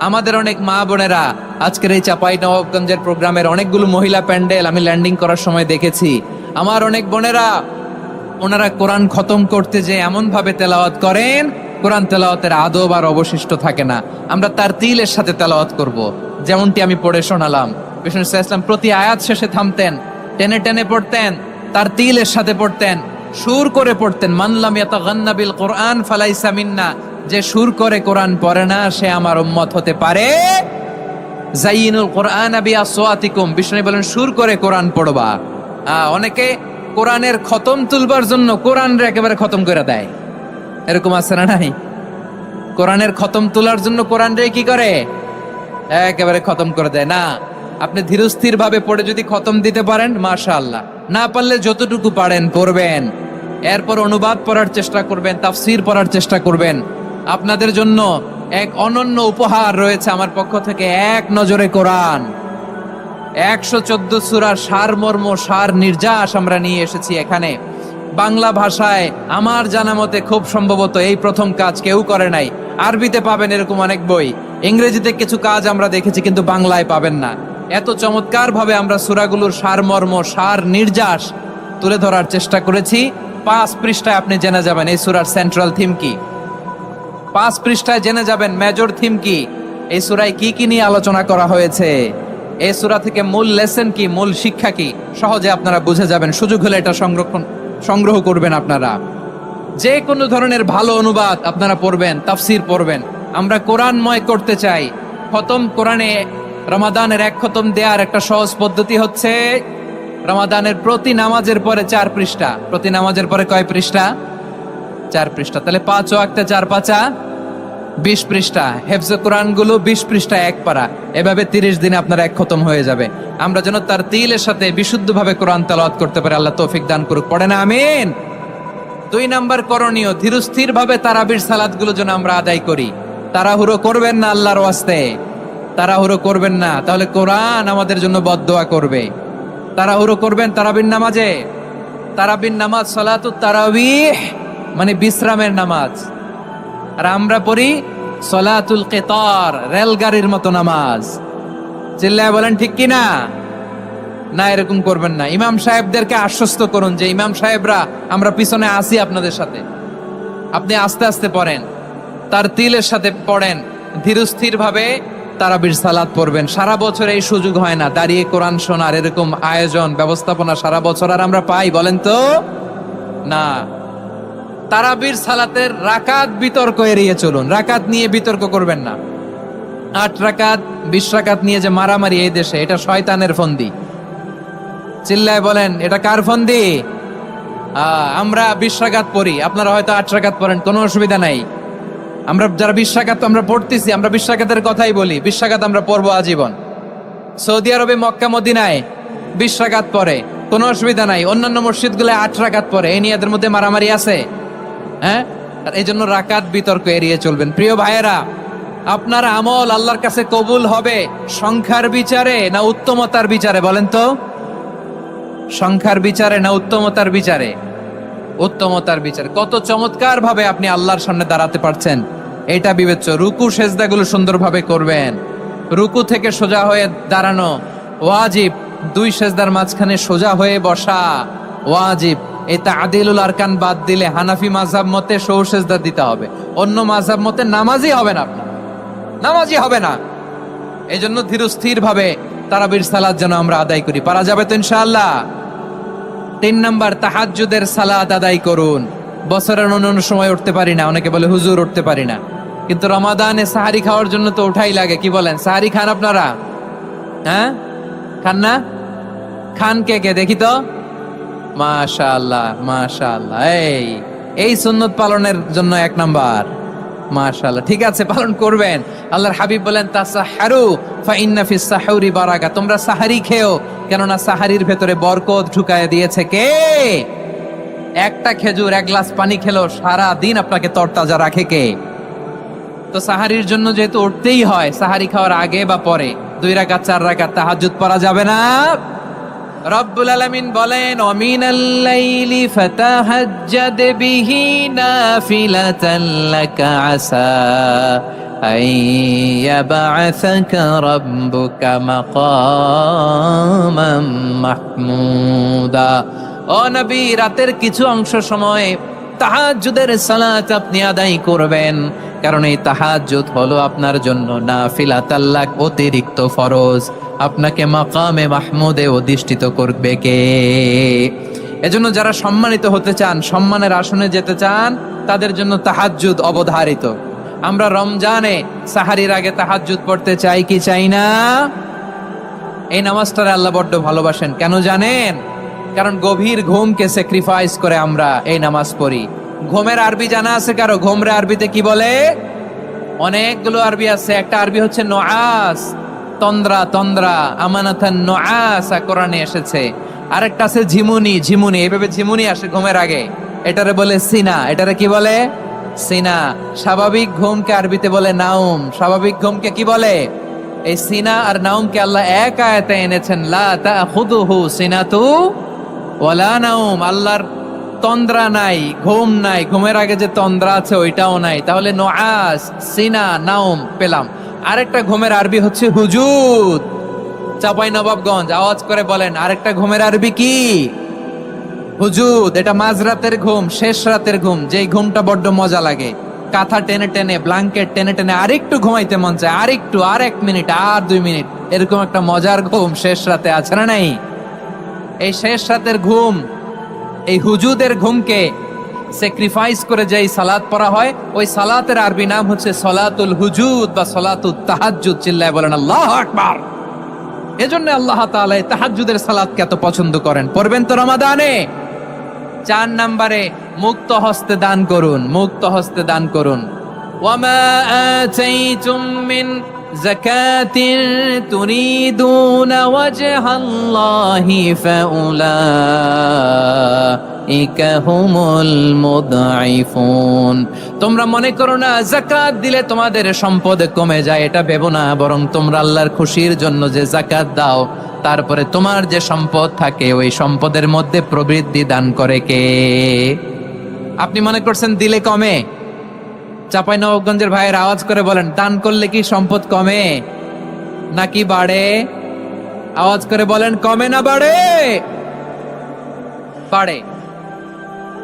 আমাদের অনেক মা বোনেরা আজকের এই চাঁপাইনবাবগঞ্জের প্রোগ্রামের অনেকগুলো মহিলা প্যান্ডেল আমি ল্যান্ডিং করার সময় দেখেছি। আমার অনেক বোনেরা ওনারা কোরআন খতম করতে যে এমন ভাবে তেলাওয়াত করেন, কোরআন তেলাওয়াতের আদব আর অবশিষ্ট থাকে না। আমরা তারতিলের সাথে তেলাওয়াত করব, যেমনটি আমি পড়ে শোনালাম। বিষ্ণু ইসলাম প্রতি আয়াত শেষে থামতেন, টেনে টেনে পড়তেন, তারতিলের সাথে পড়তেন, সুর করে পড়তেন। মান লাম ইয়াতাগান্না বিল কোরআন ফালাইসা মিন্না, যে সুর করে কোরআন পড়ে না সে আমার উম্মত হতে পারে। জাইনুল কোরআন বিআসওয়াতিকুম, বিষ্ণু বলেন সুর করে কোরআন পড়বা। অনেকে কোরআনের খতম তুলবার জন্য কোরআনরে একেবারে খতম করে দেয়, এরকম আছে না নাই? কোরআনের খতম তোলার জন্য কোরআনরে কি করে? একেবারে খতম করে দেয়। না, আপনি ধীরস্থির ভাবে পড়ে যদি খতম দিতে পারেন মাশাআল্লাহ, না পারলে যতটুকু পারেন পড়বেন, এরপর অনুবাদ পড়ার চেষ্টা করবেন, তাফসীর পড়ার চেষ্টা করবেন। আপনাদের জন্য এক অনন্য উপহার রয়েছে আমার পক্ষ থেকে, এক নজরে কোরআন 114 সূরার সারমর্ম, সার নির্যাস আমরা নিয়ে এসেছি এখানে বাংলা ভাষায়। আমার জানা মতে খুব সম্ভবত এই প্রথম কাজ, কেউ করে নাই। আরবিতে পাবেন এরকম অনেক বই, ইংরেজিতে কিছু কাজ আমরা দেখেছি, কিন্তু বাংলায় পাবেন না। এত চমৎকার ভাবে আমরা সূরাগুলোর সারমর্ম, সার নির্যাস তুলে ধরার চেষ্টা করেছি। 5 পৃষ্ঠায় আপনি জেনে যাবেন এই সূরার সেন্ট্রাল থিম কি। 5 পৃষ্ঠায় জেনে যাবেন মেজর থিম কি, এই সূরায় কি কি নিয়ে আলোচনা করা হয়েছে, এই সূরা থেকে মূল লেসন কি, মূল শিক্ষা কি, সহজে আপনারা বুঝে যাবেন। সুযোগ হলে এটা সংগ্রহ করবেন। আপনারা যে কোনো ধরনের ভালো অনুবাদ আপনারা পড়বেন, তাফসীর পড়বেন। আমরা কোরআনময় করতে চাই। খতম কোরআনে রমাদানের 1 খতম দেওয়ার একটা সহজ পদ্ধতি হচ্ছে রমাদানের প্রতি নামাজের পরে 4 পৃষ্ঠা। প্রতি নামাজের পরে কয় পৃষ্ঠা? 4 পৃষ্ঠা। তাহলে 5 ওয়াক্তে 4 পাঁচা 20 পৃষ্ঠা। হেফজ কোরআন গুলো 20 পৃষ্ঠা 1 পারা, এভাবে 30 দিনে আপনার 1 খতম হয়ে যাবে। আমরা যেন তারতিলের সাথে বিশুদ্ধভাবে কোরআন তেলাওয়াত করতে পারি, আল্লাহ তৌফিক দান করুক। পড়েন আমিন। 2 নাম্বার করণীয়, ধীরস্থির ভাবে তারাবির সালাত গুলো যেন আমরা আদায় করি। তাড়াহুড়ো করবেন না, আল্লাহর ওয়াস্তে তাড়াহুড়ো করবেন না, তাহলে কোরআন আমাদের জন্য বদদোয়া করবে। তাড়াহুড়ো করবেন তারাবির নামাজে। তারাবির নামাজ সালাতুত তারাবিহ মানে বিশ্রামের নামাজ, আর আমরা পড়ি সালাতুল কিতার, রেলগাড়ির মতো নামাজ। চিল্লায় বলেন ঠিক কি না? না, এরকম করবেন না। ইমাম সাহেবদেরকে আশ্বস্ত করুন যে ইমাম সাহেবরা আমরা পিছনে আসি আপনাদের সাথে, আপনি আস্তে আস্তে পড়েন, তারতিলের সাথে পড়েন, ধীরস্থির ভাবে তারাবির সালাত পড়বেন। সারা বছর এই সুযোগ হয় না দাঁড়িয়ে কোরআন শোনার, এরকম আয়োজন ব্যবস্থাপনা সারা বছর আর আমরা পাই বলেন তো? না। তারাবির সালাতের রাকাত বিতর্ক এড়িয়ে চলুন, রাকাত নিয়ে বিতর্ক করবেন না। 8 রাকাত 20 রাকাত নিয়ে যে মারামারি এই দেশে, এটা শয়তানের ফন্দি। চিল্লায় বলেন এটা কার ফন্দি? আমরা 20 রাকাত পড়ি, আপনারা হয়তো 8 রাকাত পড়েন, কোনো অসুবিধা নাই। আমরা যারা 20 রাকাত আমরা পড়তেছি, আমরা 20 রাকাতের কথাই বলি, 20 রাকাত আমরা পড়বো আজীবন। সৌদি আরবে মক্কা মদিনায় 20 রাকাত পড়ে, কোনো অসুবিধা নাই। অন্যান্য মসজিদগুলোয় 8 রাকাত পড়ে, এই নিয়ে এদের মধ্যে মারামারি আছে? হ্যাঁ, এই জন্য রাকাত বিতর্ক এড়িয়ে চলবেন। প্রিয় ভাইয়েরা, আপনার আমল আল্লাহর কাছে কবুল হবে সংখ্যার বিচারে না উত্তমতার বিচারে? বলেন তো, সংখ্যার বিচারে না উত্তমতার বিচারে? উত্তমতার বিচারে। কত চমৎকার ভাবে আপনি আল্লাহর সামনে দাঁড়াতে পারছেন এটা বিবেচ্য। রুকু সেজদাগুলো সুন্দরভাবে করবেন। রুকু থেকে সোজা হয়ে দাঁড়ানো ওয়াজিব, 2 সেজদার মাঝখানে সোজা হয়ে বসা ওয়াজিব। এই তা'দিলুল আরকান বাদ দিলে হানাফি মাযহাব মতে সৌ সেজদা দিতে হবে, অন্য মাযহাব মতে নামাজই হবে না, আপনার নামাজই হবে না। এই জন্য ধীরস্থির ভাবে তারাবির সালাত যেন আমরা আদায় করি। পারা যাবে তো ইনশাআল্লাহ? 3 নাম্বার, তাহাজ্জুদের সালাত আদায় করুন। বছরের অন্য সময় উঠতে পারি না, অনেকে বলে হুজুর উঠতে পারি না, কিন্তু রমাদানে সাহারি খাওয়ার জন্য তো উঠাই লাগে। কি বলেন, সাহারি খান আপনারা? হ্যাঁ, খান না? খান কে কে দেখি তো? মাশাআল্লাহ মাশাআল্লাহ, এই সুন্নত পালনের জন্য 1 নাম্বার। মাশাআল্লাহ, ঠিক আছে, পালন করবেন। আল্লাহর হাবিব বলেন তাসাহহারু ফা ইন্না ফিস সাহুরি বারাকা, তোমরা সাহারি খেও, কেননা সাহারির ভেতরে বরকত ঢুকায় দিয়েছে কে? একটা খেজুর, 1 গ্লাস পানি খেলো সারা দিন আপনাকে তরতাজা রাখে কে? তো সাহারির জন্য যেহেতু উঠতেই হয়, সাহারি খাওয়ার আগে বা পরে 2 রাকাত 4 রাকাত তাহাজ্জুদ পড়া যাবে না? রব্বুল আলামিন বলেন ওয়ামিনাল লাইলি ফাতাহাজ্জাদ বিহি নাফিলাতান লাকা আসা আইয়াবআসাকা রাব্বুকা মাকামাম মাহমুদা। ও নবী, রাতের কিছু অংশ সময় তাহাজ্জুদের সালাত আপনি আদায় করবেন, কারণ এই তাহাজ্জুদ হলো আপনার জন্য নাফিলাতাল লাক, অতিরিক্ত ফরজ। আপনাকে মাকামে মাহমুদে অধিষ্ঠিত করবে কে? এজন্য যারা সম্মানিত হতে চান, সম্মানের আসনে যেতে চান, তাদের জন্য তাহাজ্জুদ অবধারিত। আমরা রমজানে সাহারির আগে তাহাজ্জুদ পড়তে চাই কি চাই না? এই নামাজটারে আল্লাহ বড্ড ভালোবাসেন। কেন জানেন? কারণ গভীর ঘুমকে স্যাক্রিফাইস করে আমরা এই নামাজ পড়ি। ঘুমের আরবি জানা আছে কারো? ঘুমরে আরবিতে কি বলে? অনেকগুলো আরবি আছে। একটা আরবি হচ্ছে নুআস, তন্দ্রা, তন্দ্রা, আমানাতান নুআসা কোরআনে এসেছে। আরেকটা আছে ঝিমুনি, ঝিমুনি, এভাবে ঝিমুনি আসে ঘুমের আগে, এটারে বলে সিনা। এটারে কি বলে? সিনা। স্বাভাবিক ঘুমকে আরবিতে বলে নাউম। স্বাভাবিক ঘুমকে কি বলে? এই সিনা আর নাউমকে আল্লাহ এক আয়াতে এনেছেন, লা তাখুযুহু সিনাতু ওয়ালা নাউম। আল্লাহর তন্দ্রা নাই, ঘুম নাই, ঘুমের আগে যে তন্দ্রা আছে ওইটাও নাই। তাহলে নুআস, সিনা, নাউম পেলাম। আরেকটা ঘুমের আরবি হচ্ছে হুজুদ। চাঁপাইনবাবগঞ্জ আওয়াজ করে বলেন, আরেকটা ঘুমের আরবি কি? হুজুদ। এটা মাঝরাতের ঘুম, শেষ রাতের ঘুম, যেই ঘুমটা বড্ড মজা লাগে। কাঁথা টেনে টেনে, ব্ল্যাঙ্কেট টেনে টেনে আরেকটু ঘুমাইতে মন চায়, আরেকটু, আর 1 মিনিট, আর 2 মিনিট, এরকম একটা মজার ঘুম শেষ রাতে আছে না নাই? এই শেষ রাতের ঘুম, এই হুজুদের ঘুমকে স্যাক্রিফাইস করে যেই সালাত পড়া হয়, ওই সালাতের আরবি নাম হচ্ছে সলাতুল হুজুদ বা সলাতুত তাহাজ্জুদ। চিল্লায় বলেন আল্লাহু আকবার। এজন্য আল্লাহ তাআলা এই তাহাজ্জুদের সালাতকে এত পছন্দ করেন। পড়বেন তো রমাদানে। 4 নম্বরে মুক্ত হস্তে দান করুন, মুক্ত হস্তে দান করুন। ওয়ামা আতাইতুম মিন যাকাতিন তুরিদুনা ওয়াজহাল্লাহি ফাউলাইকা হুমুল মুদঈফুন। তোমরা মনে করো না যাকাত দিলে তোমাদের সম্পদ কমে যায়, এটা ভেবো না, বরং তোমরা আল্লাহর খুশির জন্য যে যাকাত দাও, তারপরে তোমার যে সম্পদ থাকে ওই সম্পদের মধ্যে প্রবৃদ্ধি দান করে কে? আপনি মনে করছেন দিলে কমে? চাঁপাইনবাবগঞ্জের ভাইয়ের আওয়াজ করে বলেন, দান করলে কি সম্পদ কমে নাকি বাড়ে? আওয়াজ করে বলেন, কমে না বাড়ে? বাড়ে।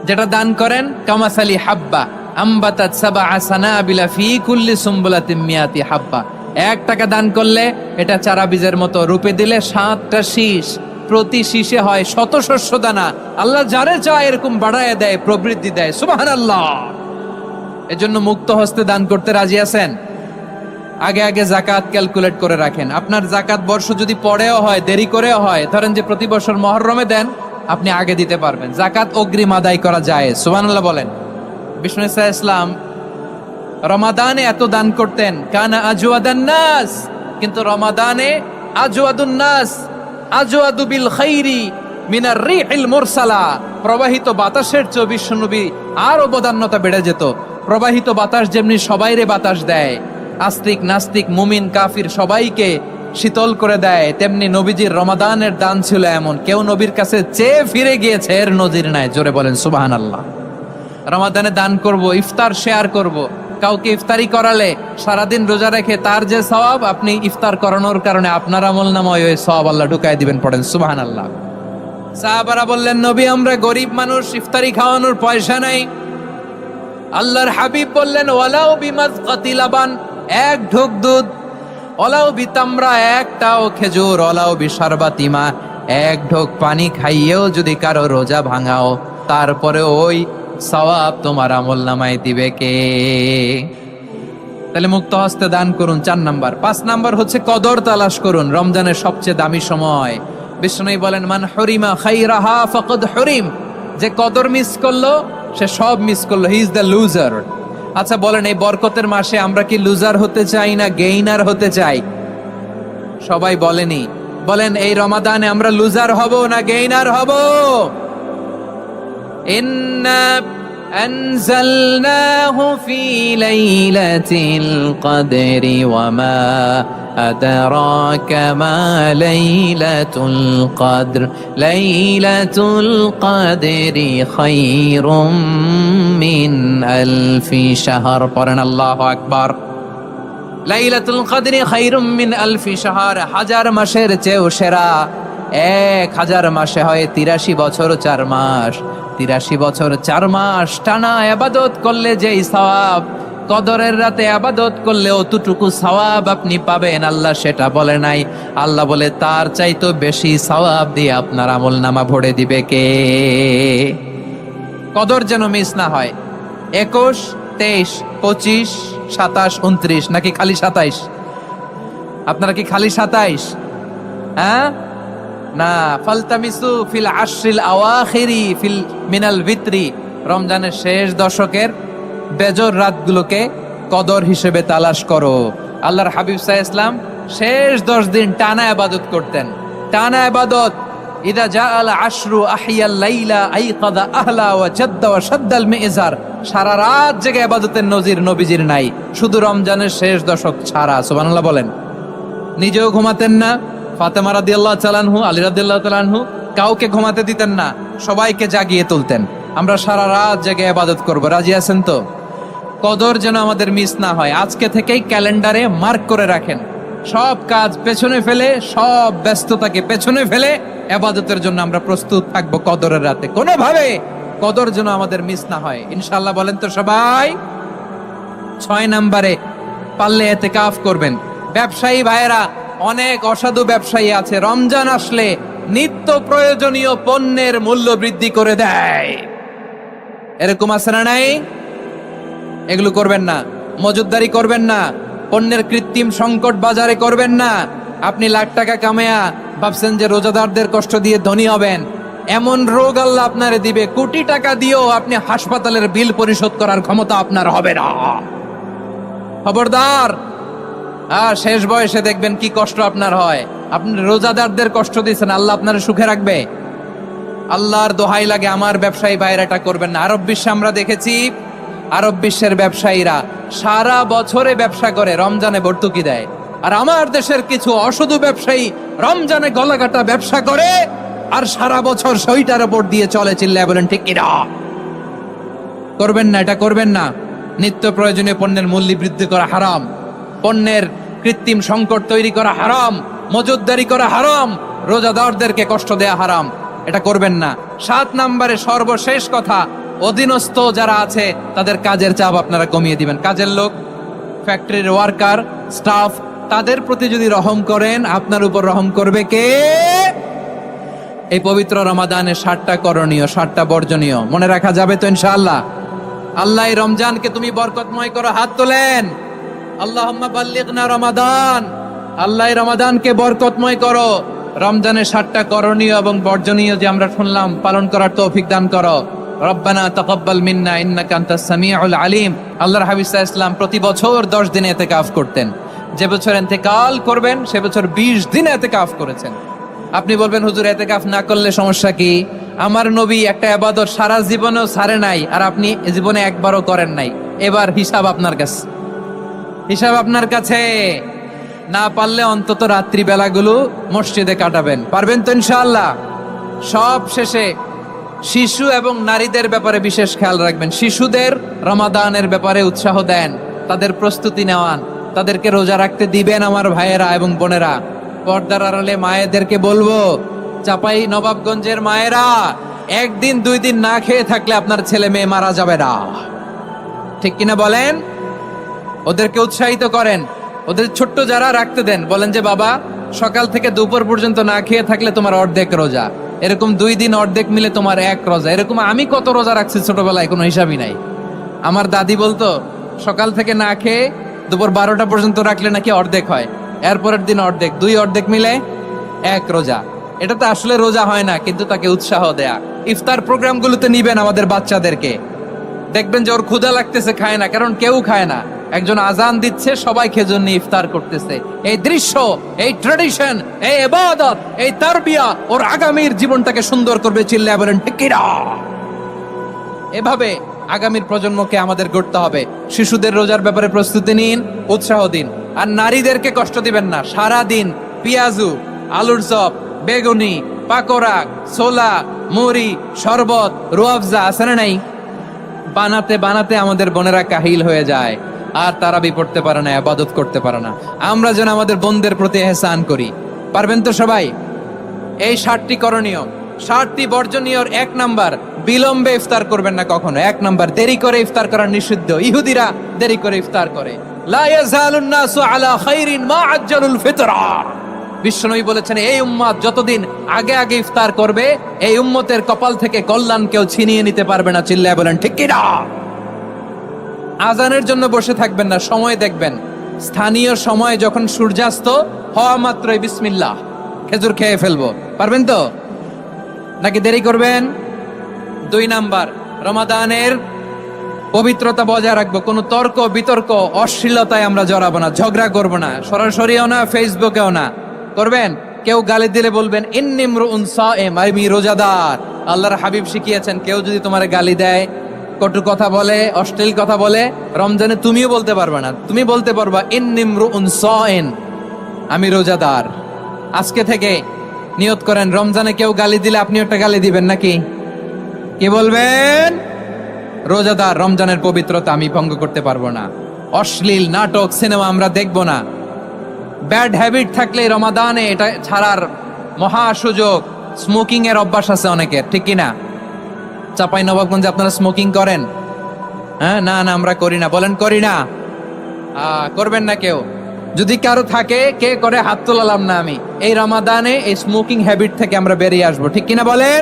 যেটা দান করেন, কামাসালি হাব্বা আম্বাতাত সাবআ সানাবিলা ফি কুল্লি সুম্বুলাতিন মিয়াতি হাব্বা। 1 টাকা দান করলে এটা চারা বীজের মতো, রূপে দিলে 7টা শীষ, প্রতি শীষে হয় 100 শস্য দানা। আল্লাহ যারে চায় এরকম বাড়ায় দেয়, প্রবৃদ্ধি দেয়। সুবহানাল্লাহ। এজন্য মুক্ত হস্তে দান করতে রাজি আছেন? আগে আগে যাকাত ক্যালকুলেট করে রাখেন। আপনার যাকাত বর্ষ যদি পরেও হয়, দেরি করেও হয়, ধরেন যে প্রতি বছর মুহররমে দেন, আপনি আগে দিতে পারবেন। যাকাত অগ্রিম আদায় করা যায়। সুবহানাল্লাহ বলেন। বিষ্ণু ইসা ইসলাম রমাদানে এত দান করতেন, কানা আজওয়াদান নাস, কিন্তু রমাদানে আজওয়াদুন নাস আজওয়াদু বিল খাইরি মিনার রিহিল মুরসালা। প্রবাহিত বাতাসের চেয়ে বিশ্বনবী আর অবদান্যতা বেড়ে যেত। প্রবাহিত বাতাস যেমনি সবাইরে বাতাস দেয়, আস্তিক নাস্তিক মুমিন কাফির সবাইকে শীতল করে দেয়, তেমনি নবীজির রমাদানের দান ছিল এমন, কেউ নবীর কাছে চেয়ে ফিরে গিয়েছে এর নজির নাই। জোরে বলেন সুবহানাল্লাহ। রমাদানে দান করব, ইফতার শেয়ার করব। কাউকে ইফতারি করালে সারাদিন রোজা রেখে তার যে সওয়াব, আপনি ইফতার করানোর কারণে আপনার আমলনামায় ওই সওয়াব আল্লাহ ঢুকায় দিবেন। পড়েন সুবহানাল্লাহ। সাহাবারা বললেন, নবী আমরা গরিব মানুষ, ইফতারি খাওয়ানোর পয়সা নাই। আল্লাহর হাবিব বললেন, ওয়ালাউ বিমাজকাতি লাবান, 1 ঢোক দুধ অলাও বিতামরা, একটাও খেজুর, অলাও বিশারবাতিমা, এক ঢোক পানি খাইয়েও যদি কারো রোজা ভাঙাও, তারপরে ওই সওয়াব তোমার আমল নামায় দিবে কে? তাহলে মুক্ত হস্তে দান করুন, 4 নাম্বার। 5 নাম্বার হচ্ছে কদর তালাশ করুন, রমজানের সবচেয়ে দামি সময়। বিষ্ণু বলেন, মান হরিমা খাইরাহা ফাকাদ হরিম, যে কদর মিস করলো সে সব মিস করলো, হি ইজ দ্য লুজার। আচ্ছা বলেন, এই বরকতের মাসে আমরা কি লুজার হতে চাই না গেইনার হতে চাই? সবাই বলেনি, বলেন এই রমাদানে আমরা লুজার হব না গেইনার হব? ইন্না আনজালনাহু ফি লাইলাতিল কদরি ওয়া মা আদরাকা মা লাইলাতুল কদর, লাইলাতুল কদরি খায়রুম মিন আলফি শাহর। পড়েন আল্লাহু আকবার। লাইলাতুল কদরি খায়রুম মিন আলফি শাহর, 1000 মাসের চেয়েও সেরা। 1000 মাসে হয় 83 বছর 4 মাস। 83 বছর 4 মাস টানা ইবাদত করলে যেই সওয়াব, কদরের রাতে ইবাদত করলে অতটুকু সওয়াব আপনি পাবেন, আল্লাহ সেটা বলে নাই। আল্লাহ বলে তার চাইতো বেশি সওয়াব দিয়ে আপনার আমলনামা ভরে দিবে কে? কদর যেন মিস না হয়। 21, 23, 25, 27, 29 নাকি খালি 27? আপনারা কি খালি 27? হ্যাঁ না, ফালতামিসু ফিল আশরিল আওয়াখিরি ফিল মিনাল ভিতরি, রমজানের শেষ দশকের বেজর রাতগুলোকে কদর হিসেবে তালাশ করো। আল্লাহর হাবিব সাল্লাল্লাহু আলাইহি ওয়াসাল্লাম শেষ 10 দিন টানা ইবাদত করতেন, টানা ইবাদত। ইদা জাআল আশরু আহিয়াল লাইলা আইকাদা আহলা ওয়া জাদ্দা ওয়া শাদ্দাল মিজার, সারা রাত জেগে ইবাদতের নজির নবীজির নাই, শুধু রমজানের শেষ দশক ছাড়া। সুবহানাল্লাহ বলেন। নিজেও ঘুমাতেন না, ফাতেমা রাদিয়াল্লাহু তাআলা আনহু, আলী রাদিয়াল্লাহু তাআলা আনহু কাউকে ঘুমাতে দিতেন না, সবাইকে জাগিয়ে তুলতেন। আমরা সারা রাত জেগে ইবাদত করব, রাজি আছেন তো? কদর যেন আমাদের মিস না হয়। আজকে থেকেই ক্যালেন্ডারে মার্ক করে রাখেন, সব কাজ পেছনে ফেলে, সব ব্যস্ততাকে পেছনে ফেলে ইবাদতের জন্য আমরা প্রস্তুত থাকবো কদরের রাতে। কোনোভাবে কদর যেন আমাদের মিস না হয়, ইনশাআল্লাহ। বলেন তো সবাই। 6 নম্বরে পারলে ইতিকাফ করবেন। ব্যবসায়ী ভাইয়েরা, অনেক অসাধু ব্যবসায়ী আছে, রমজান আসলে নিত্য প্রয়োজনীয় পণ্যের মূল্য বৃদ্ধি করে দেয়। এরকম আছে না নাই? এগুলো করবেন না, মজুদদারি করবেন না, পণ্যের কৃত্রিম সংকট বাজারে করবেন না। আপনি লাখ টাকা কামায়া ভাবছেন যে রোজাদারদের কষ্ট দিয়ে ধনী হবেন, এমন রোগ আল্লাহ আপনারে দিবে, কোটি টাকা দিয়েও আপনি হাসপাতালের বিল পরিশোধ করার ক্ষমতা আপনার হবে না। খবরদার। আর শেষ বয়সে দেখবেন কি কষ্ট আপনার হয়। আপনি রোজাদারদের কষ্ট দিচ্ছেন, আল্লাহ আপনার সুখে রাখবে? আল্লাহর দোহাই লাগে আমার ব্যবসায়ী ভাইরা এটা করবেন না। আরব বিশ্বে আমরা দেখেছি, আরব বিশ্বের ব্যবসায়ীরা সারা বছরে ব্যবসা করে, রমজানে ভর্তুকি দেয়। আর আমার দেশের কিছু অসাধু ব্যবসায়ী রমজানে গলাকাটা ব্যবসা করে আর সারা বছর সইটার উপর দিয়ে চলে। চিল্লায় বলেন ঠিক কিনা? করবেন না, এটা করবেন না। নিত্য প্রয়োজনীয় পণ্যের মূল্য বৃদ্ধি করা হারাম, পণ্যের কৃত্রিম সংকট তৈরি করা হারাম, মজুদদারি করা হারাম, রোজাদারদেরকে কষ্ট দেয়া হারাম, এটা করবেন না। 7 নম্বরে সর্বশেষ কথা, অধীনস্থ যারা আছে তাদের কাজের চাপ আপনারা কমিয়ে দিবেন। কাজের লোক, ফ্যাক্টরির ওয়ার্কার, স্টাফ, তাদের প্রতি যদি রহম করেন, আপনার উপর রহম করবে কে? এই পবিত্র রমাদানে 7টা করণীয়, 7টা বর্জনীয় মনে রাখা যাবে তো ইনশাআল্লাহ? আল্লাহ এই রমজানকে তুমি বরকতময় করো, হাত তোলেন। আল্লাহুম্মা বাল্লিগনা রমাদান, আল্লাহ এই রমাদানকে বরকতময় করো। রমজানের 7টা করণীয় এবং বর্জনীয় যে আমরা শুনলাম, পালন করার তৌফিক দান করো। রব্বানা তাকাব্বাল মিন্না ইন্নাকা আনতাস সামিউল আলিম। আল্লাহর হাবিব সাল্লাল্লাহু আলাইহি ওয়াসাল্লাম প্রতি বছর 10 দিন ইতিকাফ করতেন। যে বছর ইন্তেকাল করবেন সে বছর 20 দিন ইতিকাফ করেছেন। আপনি বলবেন হুজুর ইতিকাফ না করলে সমস্যা কি? আমার নবী একটা ইবাদত সারা জীবনেও ছাড়ে নাই, আর আপনি জীবনে একবারও করেন নাই। এবার হিসাব আপনার কাছে, হিসাব আপনার কাছে। না পারলে অন্তত রাত্রি বেলাগুলো মসজিদে কাটাবেন, পারবেন তো ইনশাআল্লাহ? সব শেষে শিশু এবং নারীদের ব্যাপারে বিশেষ খেয়াল রাখবেন। শিশুদের রমাদানের ব্যাপারে উৎসাহ দেন, তাদের প্রস্তুতি নেওয়ান, তাদেরকে রোজা রাখতে দিবেন। আমার ভাইয়েরা এবং বোনেরা, পর্দার আড়ালে মায়েদেরকে বলবো, চাপাই নবাবগঞ্জের মায়েরা, 1 দিন 2 দিন না খেয়ে থাকলে আপনার ছেলে মেয়ে মারা যাবে না, ঠিক কিনা বলেন? ওদেরকে উৎসাহিত করেন। ওদের ছোট্ট যারা রাখতে দেন, বলেন যে বাবা সকাল থেকে দুপুর পর্যন্ত না খেয়ে থাকলে তোমার অর্ধেক রোজা, এরকম 2 দিন অর্ধেক মিলে তোমার 1 রোজা। এরকম আমি কত রোজা রাখছি ছোটবেলায় কোনো হিসাবই নাই। আমার দাদি বলতো সকাল থেকে না খেয়ে দুপুর 12টা পর্যন্ত রাখলে নাকি অর্ধেক হয়, এরপরের দিন অর্ধেক, 2 অর্ধেক মিলে 1 রোজা। এটা তো আসলে রোজা হয় না, কিন্তু তাকে উৎসাহ দেয়া। ইফতার প্রোগ্রামগুলোতে নিবেন আমাদের বাচ্চাদেরকে, দেখবেন যে ওর ক্ষুধা লাগতেছে, খায় না, কারণ কেউ খায় না, একজন আজান দিচ্ছে, সবাই খেজুর নিয়ে ইফতার করতেছে। এই দৃশ্য, এই ট্র্যাডিশন, এই ইবাদত, এই তারবিয়া ওর আগামীর জীবনটাকে সুন্দর করবে। চিল্লায় বলেন ঠিক কি না? এভাবে আগামীর প্রজন্মকে আমাদের গড়তে হবে। শিশুদের রোজার ব্যাপারে প্রস্তুতি নিন, উৎসাহ দিন। আর নারীদেরকে কষ্ট দিবেন না। সারা দিন পেঁয়াজু, আলুর চপ, বেগুনি, পাকোড়া, ছোলা, মুড়ি, শরবত, রুয়াফজা আছে না নাই, বানাতে বানাতে আমাদের বোনেরা কাহিল হয়ে যায়, আর তারা পড়তে পারে না, ইবাদত করতে পারে না। আমরা যেন আমাদের বোনদের প্রতি ইহসান করি। পারবেন তো সবাই? এই 7টি করণীয়, 7টি বর্জনীয়। 1 নাম্বার, বিলম্বে ইফতার করবেন না কখনো। 1 নাম্বার, দেরি করে ইফতার করা নিষিদ্ধ। ইহুদিরা দেরি করে ইফতার করে। লা ইয়াজালুন নাসু আলা খাইরিন মা আজ্জালুল ফিতরা। বিশ্বনবী বলেছেন এই উম্মত যতদিন আগে আগে ইফতার করবে, এই উম্মতের কপাল থেকে কল্যাণ কেউ ছিনিয়ে নিতে পারবে না। চিল্লায় বলেন ঠিক কি না? আজানের জন্য বসে থাকবেন না, সময় দেখবেন। স্থানীয় সময় যখন সূর্যাস্ত হওয়া মাত্রই বিসমিল্লাহ, খেজুর খেয়ে ফেলবো। পারবেন তো নাকি দেরি করবেন? 2 নাম্বার, রমাদানের পবিত্রতা বজায় রাখবো। কোনো তর্ক বিতর্ক অশ্লীলতায় আমরা জড়াবো না, ঝগড়া করবো না, সরাসরিও না, ফেসবুকেও না। করবেন কেউ গালি দিলে বলবেন ইন্নিমরুউন সায়েম, আমি রোজাদার। আল্লাহর হাবিব শিখিয়েছেন কেউ যদি তোমার গালি দেয়, কটু কথা বলে, অশ্লীল কথা বলে, রমজানে তুমিও বলতে পারবে না। তুমি বলতে পারবা ইন্নিমরুউন সায়েম, আমি রোজাদার। আজকে থেকে নিয়ত করেন, রমজানে কেউ গালি দিলে আপনি একটা গালি দিবেন নাকি? কি বলবেন? রোজাদার, রমজানের পবিত্রতা আমি ভঙ্গ করতে পারবো না। অশ্লীল নাটক, সিনেমা আমরা দেখবো না। ব্যাড হ্যাবিট থাকলে রমাদানে এটা ছাড়ার মহা সুযোগ। স্মোকিং এর অভ্যাস আছে অনেকের, ঠিক কিনা? চাপাই নবাবগঞ্জে আপনারা স্মোকিং করেন? হ্যাঁ, না না আমরা করি না। বলেন করি না? করবেন না কেউ? যদি কারো থাকে, কে করে হাত তোলালাম না আমি। এই রমাদানে এই স্মোকিং হ্যাবিট থেকে আমরা বেরিয়ে আসবো, ঠিক কিনা বলেন?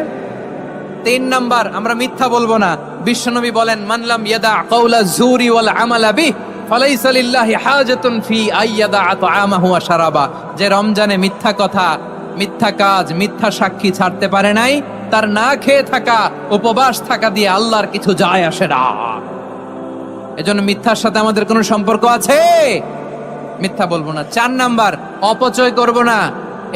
3 নাম্বার, আমরা মিথ্যা বলবো না। বিশ্বনবী বলেন মানলাম ইয়াদা কাওলা যুরি ওয়াল আমালা বিহি ফালাইসা লিল্লাহি হাজাতুন ফি আইয়াদা তাআমাহু ওয়া শারাবা। যে রমজানে মিথ্যা কথা, মিথ্যা কাজ, মিথ্যা সাক্ষী ছাড়তে পারে নাই, তার না খেয়ে থাকা, উপবাস থাকা দিয়ে আল্লাহর কিছু যায় আসে না। এজন্য মিথ্যার সাথে আমাদের কোনো সম্পর্ক আছে? মিথ্যা বলবো না। 4 নাম্বার, অপচয় করব না।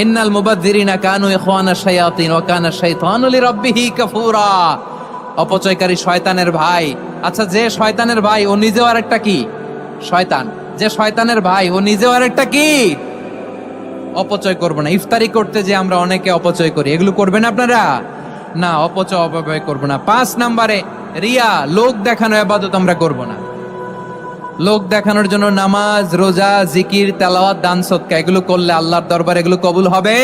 ইন্নাল মুবাযযিরিনা কানু ইখওয়ানা শায়াতিন ওয়া কানা শাইতানু লিরাব্বিহি কাফুরা। অপচয়কারী শয়তানের ভাই। আচ্ছা, যে শয়তানের ভাই ও নিজেও আরেকটা কি? শয়তান। যে শয়তানের ভাই ও নিজেও আরেকটা কি? অপচয় করব না। ইফতারি করতে যে আমরা অনেকে অপচয় করি, এগুলো করবেন আপনারা না। অপচয় অপব্যয় করব না। 5 নাম্বারে, রিয়া, লোক দেখানো ইবাদত আমরা করব না। লোক দেখানোর জন্য নামাজ, রোজা, জিকির, তেলাওয়াত, দান, সদকা এগুলো করলে আল্লাহর দরবারে এগুলো কবুল হবে?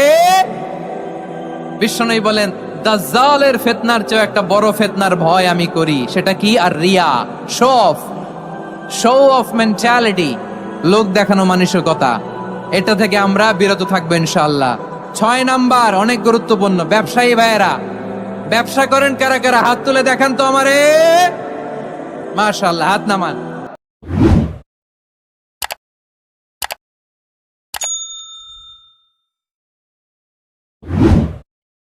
বিশ্বনবী বলেন দাজ্জালের ফিতনার চেয়ে একটা বড় ফিতনার ভয় আমি করি, সেটা কি? আর রিয়া, শো অফ মেন্টালিটি, লোক দেখানো মানসিকতা। এটা থেকে আমরা বিরত থাকবো ইনশাআল্লাহ। 6 নাম্বার, অনেক গুরুত্বপূর্ণ। ব্যবসায়ী ভাইয়েরা, ব্যবসা করেন কারা কারা? হাত তুলে দেখান তো আমারে। মাশাআল্লাহ, হাত নামান।